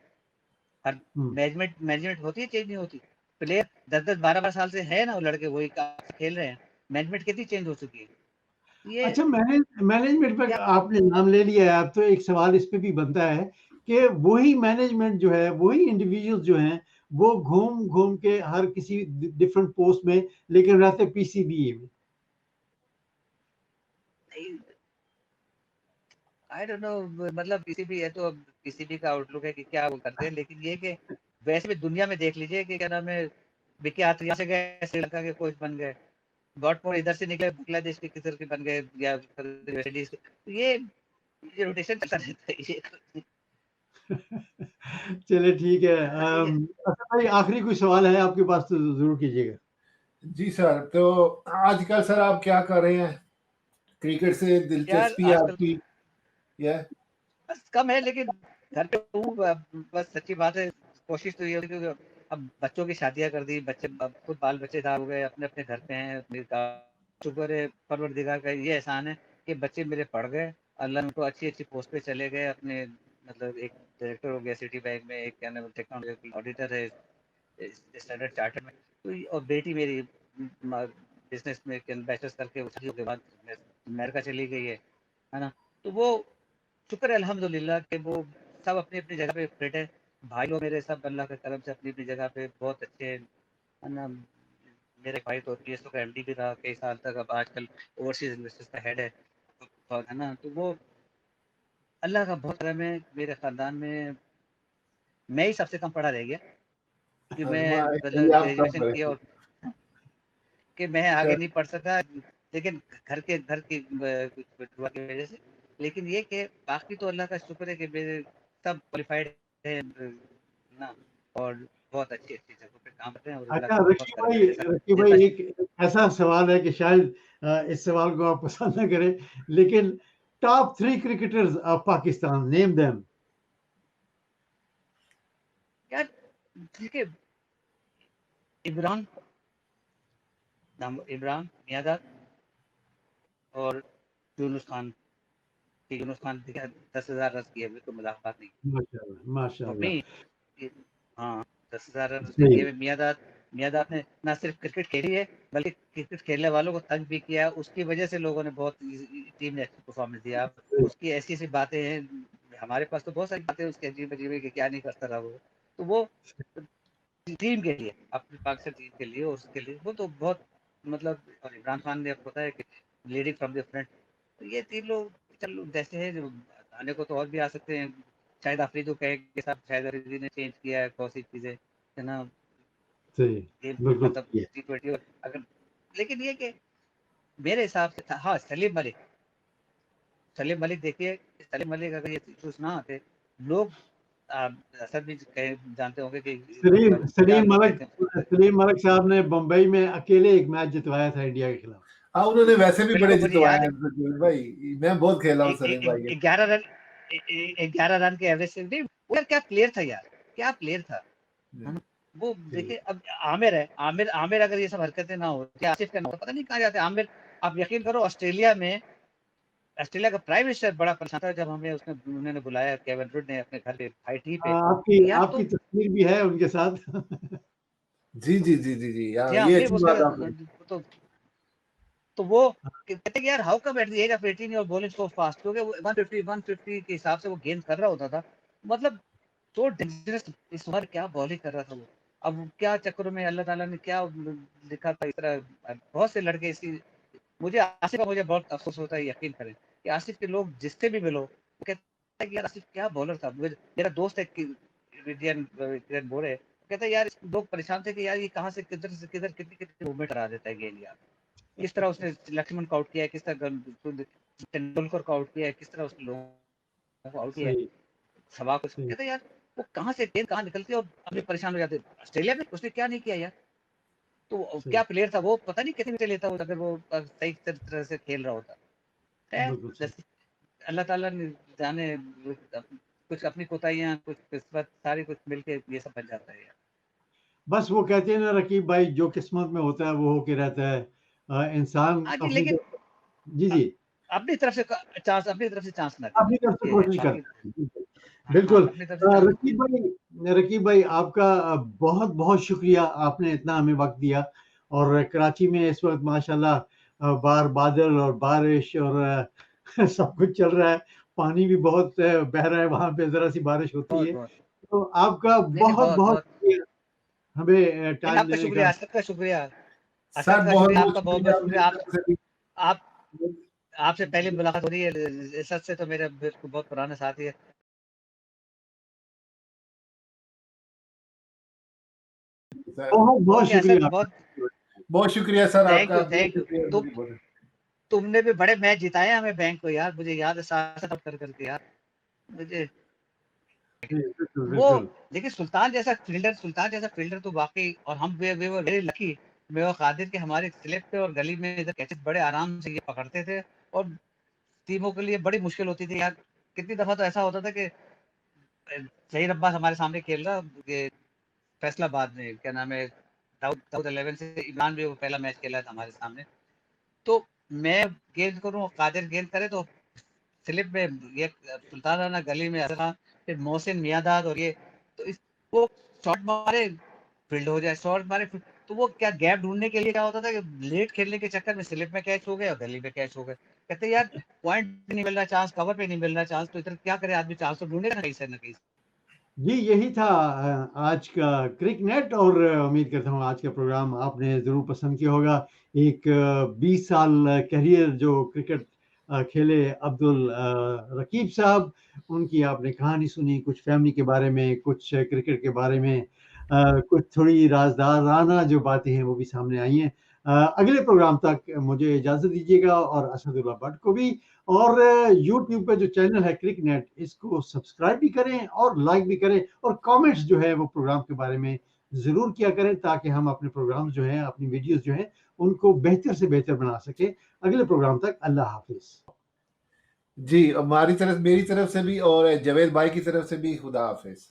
हर हुँ। मैनेजमेंट होती है, चेंज नहीं होती। प्लेयर 10-10 12-12 साल से है ना, वो लड़के वही खेल रहे हैं। मैनेजमेंट कितनी चेंज हो चुकी है। ये अच्छा, मैनेजमेंट पे क्या आपने नाम ले लिया है, अब तो एक सवाल इस पे भी बनता है कि वही मैनेजमेंट जो है, वही इंडिविजुअल्स जो हैं, वो घूम-घूम के हर किसी डिफरेंट पोस्ट में, लेकिन रहते पीसीबी में। आई डोंट नो, मतलब किसी भी है तो अब किसी भी का आउटलुक है कि क्या वो करते हैं, लेकिन ये कि वैसे भी दुनिया में देख लीजिए कि क्या नाम है, विकी आत्रिया से गए श्रीलंका के कोच बन गए, गॉडमोर इधर से निकले बांग्लादेश के किधर के बन गए, या वेस्ट इंडीज के। तो ये रोटेशन चलता रहता है ये। चलिए ठीक है। ठीक है अच्छा भाई, आखिरी कोई सवाल है आपके पास तो ज़रूर कीजिएगा। जी सर, तो आजकल सर आप क्या कर रहे हैं? क्रिकेट से यार दिलचस्पी आजकल आपकी? या बस कम है, लेकिन घर पे हूँ। बस सच्ची बात है, कोशिश तो ये होती है कि अब बच्चों की शादियां कर दी, बच्चे अब खुद बाल बच्चेदार हो गए, अपने अपने घर पे हैं, अपने का शुक्र है, परवरदिगार का ये एहसान है कि बच्चे मेरे पढ़ गए, अल्लाह ने उनको अच्छी अच्छी पोस्ट पे चले गए अपने। मतलब एक डायरेक्टर हो गया सिटी बैंक में, एक क्या नाम टेक्नोलॉजी ऑडिटर है स्टैंडर्ड चार्टर्ड में, तो और बेटी मेरी बिजनेस में बैचलर्स करके शादियों के बाद अमेरिका चली गई है ना। तो वो शुक्र है अल्हम्दुलिल्लाह कि वो सब अपनी अपनी जगह पे फिट है। भाई लोग मेरे सब अल्लाह के करम से अपनी अपनी जगह पे बहुत अच्छे हैं, है ना। मेरे भाई तो पीएसओ का एमडी भी रहा कई साल तक, अब आजकल ओवरसीज इन्वेस्टर्स का हेड है, और है ना। तो वो अल्लाह का बहुत करम है। मेरे खानदान में मैं ही सबसे कम पढ़ा रह गया, कि मैं ये मतलब आप कब ग्रेजुएशन किया करें? और कि मैं आगे सर, नहीं पढ़ सका, लेकिन घर की दुआ की वजह से। लेकिन ये कि बाकी तो अल्लाह का शुक्र है कि मेरे सब क्वालिफाइड है ना, और बहुत अच्छी अच्छी जगहों पे काम करते हैं, और अल्लाह अच्छा का बहुत करम है मेरे साथ। रकीब मेरे भाई, साथ एक ऐसा सवाल है कि शायद इस सवाल को आप पसंद ना करें, लेकिन top 3 cricketers of Pakistan, name them. यार देखिए, इमरान इमरान मियांदाद और यूनुस खान। यूनुस खान देखिए 10,000 रन किए हुए, तो मजाक बात नहीं। माशाल्लाह, फॉर माशाल्लाह। मी, हाँ, 10,000 रन उसने सही। किए हुए। मियांदाद ने ना सिर्फ क्रिकेट खेली है, बल्कि क्रिकेट खेलने वालों को तंग भी किया। उसकी वजह से लोगों ने बहुत, टीम ने अच्छी परफॉर्मेंस दिया। सही। उसकी ऐसी ऐसी बातें हैं, हमारे पास तो बहुत सारी बातें उसकी अजीब अजीब है कि क्या नहीं करता रहा वो। तो वो टीम के लिए, अपनी पाकिस्तान टीम के लिए और उसके लिए वो तो बहुत, मतलब। और इमरान खान ने आपको पता है कि लीडिंग फ्रॉम द फ्रंट। तो ये 3 लोग चलो जैसे हैं, जो आने को तो और भी आ सकते हैं। शायद अफरीदी के साथ शायद अफरीदी ने चेंज किया है बहुत सी चीजें, है ना। सही। गेम बिल्कुल मतलब सही है। T20 अगर, लेकिन ये कि मेरे हिसाब से था, हाँ, सलीम मलिक देखिए, सलीम मलिक अगर ये इश्यूज ना आते, लोग असद भी जानते होंगे कि सलीम क्या सलीम लोग मलिक कहते हैं उसको। सलीम मलिक साहब ने बम्बई में अकेले एक मैच जितवाया था इंडिया के खिलाफ। हाँ, उन्होंने वैसे भी बड़े बिल्कुल मुझे जितवाए याद है हैं जुबेर भाई, मैं बहुत खेला हूँ सलीम भाई के। 11 रन 11 रन के एवरेज से नहीं, वो यार क्या प्लेयर था यार, क्या प्लेयर था है ना? वो जी देखिए अब आमिर है, आमिर अगर ये सब हरकतें ना होती, आसिफ का ना होता, पता नहीं कहाँ जाते आमिर। आप यकीन करो ऑस्ट्रेलिया का प्राइम मिनिस्टर बड़ा परेशान था जब हमें उन्होंने बुलाया, केविन रुड ने अपने घर पे फाइटी पे, आपकी तो यार आपकी तस्वीर भी है उनके साथ। जी जी जी जी जी, जी हाँ हाँ, ये नहीं अच्छी उसके बात आपने। तो वो कहते हैं कि यार how come at the age of 18 your bowling so fast, क्योंकि वो 150 के हिसाब से वो गेंद कर रहा होता था, मतलब तो डेंजरस। इस बार क्या बॉलिंग कर रहा था वो। अब क्या चक्करों में अल्लाह ताला ने क्या लिखा था, इस तरह बहुत से लड़के इसकी। मुझे बहुत अफसोस होता है, यकीन करें कि आसिफ के लोग जिससे भी मिलो वो कहते हैं कि यार आसिफ क्या बॉलर था। मेरा दोस्त है किरण बोरे, कहता है यार लोग परेशान थे कि यार ये कहाँ से किधर कितनी कितनी मूवमेंट करा देता है गेंद यार। किस तरह उसने लक्ष्मण को आउट किया है, किस तरह तेंदुलकर को आउट किया है, किस तरह उसने लोगों को आउट किया है, सही सहवाग को। सही। कहते यार वो कहाँ से गेंद कहाँ निकलती है और अपने परेशान हो जाते। ऑस्ट्रेलिया में उसने क्या नहीं किया यार, तो सही क्या प्लेयर था वो, पता नहीं कितने लेता वो अगर वो सही तरह से खेल रहा होता है। बिल्कुल सही। अल्लाह ताला ने जाने, कुछ अपनी कोताहियां, कुछ किस्मत, सारी कुछ मिलके ये सब बन जाता है यार। बस वो कहते हैं ना रकीब भाई, जो किस्मत में होता है वो होके रहता है। इंसान हाँ जी, अपनी लेकिन जी अ, जी अपनी तरफ से चांस ना दे अपनी भाई, तरफ से ये है कोशिश बाकी। करते हैं। बिल्कुल हाँ, बिल्कुल। अपनी तरफ से चांस। रकीब भाई आपका बहुत बहुत शुक्रिया, आपने इतना हमें वक्त दिया। और कराची में इस वक्त माशाल्लाह बाहर बादल और बारिश और सब कुछ चल रहा है। पानी भी बहुत बह रहा है, वहां पे जरा सी बारिश होती बहुत है। बहुत तो आपका नहीं नहीं, बहुत बहुत बहुत बहुत शुक्रिया हमें नहीं, टाइम आपका देने शुक्रिया, का। असद का शुक्रिया, सर असद का बहुत शुक्रिया, बहुत आपका बहुत शुक्रिया बहुत शुक्रिया। मेरी तरफ से भी। आप आपसे पहले मुलाकात हो रही है, असद से तो मेरा बिल्कुल बहुत पुराना साथी है। सर बहुत बहुत ओके असद, शुक्रिया बहुत आपका। बहुत शुक्रिया सर थैंक आपका, यू बहुत थैंक यू। शुक्रिया तुम मेरी बहुत। तुमने भी बड़े मैच जिताए हैं हमें बैंक को यार, मुझे याद है साथ साथ कर करके यार मुझे जी, बिल्कुल वो। बिल्कुल। देखिए सुल्तान जैसा फील्डर तो वाकई, और हम वे वर वेरी लकी, मैं और कादिर के हमारे स्लिप पे और गली में इधर कैचेस बड़े आराम से ये पकड़ते थे। और टीमों के लिए बड़ी मुश्किल होती थी यार। कितनी दफा तो ऐसा होता था कि जहीर अब्बास हमारे सामने खेल रहा, ये फैसलाबाद में क्या नाम है, दाऊद दाऊद 11 से इमरान भी वो पहला मैच खेला था हमारे सामने। तो मैं गेंद करूं, कादिर गेंद करे, तो स्लिप में ये सुल्तान राना गली में असरा, फिर मोहसिन मियादाद और ये, तो इस वो शॉट मारे फील्ड हो जाए, शॉट मारे तो वो क्या गैप ढूंढने के लिए क्या होता था कि लेट खेलने के चक्कर में स्लिप में कैच हो गए और गली में कैच हो गए। कहते यार पॉइंट नहीं मिल रहा, चांस कवर पे नहीं मिल रहा चांस, तो इधर क्या करे आदमी, चांस तो ढूंढेगा ना कहीं से ना कहीं से। जी यही था आज का क्रिकनेट। और उम्मीद करता हूँ आज का प्रोग्राम आपने ज़रूर पसंद किया होगा। एक 20 साल करियर जो क्रिकेट खेले अब्दुल रकीब साहब, उनकी आपने कहानी सुनी, कुछ फैमिली के बारे में, कुछ क्रिकेट के बारे में, कुछ थोड़ी राजदाराना जो बातें हैं वो भी सामने आई हैं। अगले प्रोग्राम तक मुझे इजाज़त दीजिएगा, और असदुल्ला भट्ट को भी। और यूट्यूब पे जो चैनल है क्रिकनेट, इसको सब्सक्राइब भी करें और लाइक भी करें, और कमेंट्स जो है वो प्रोग्राम के बारे में ज़रूर किया करें, ताकि हम अपने प्रोग्राम जो हैं, अपनी वीडियोस जो हैं, उनको बेहतर से बेहतर बना सकें। अगले प्रोग्राम तक अल्लाह हाफिज़। जी, हमारी तरफ, मेरी तरफ से भी और जावेद भाई की तरफ से भी खुदा हाफिज।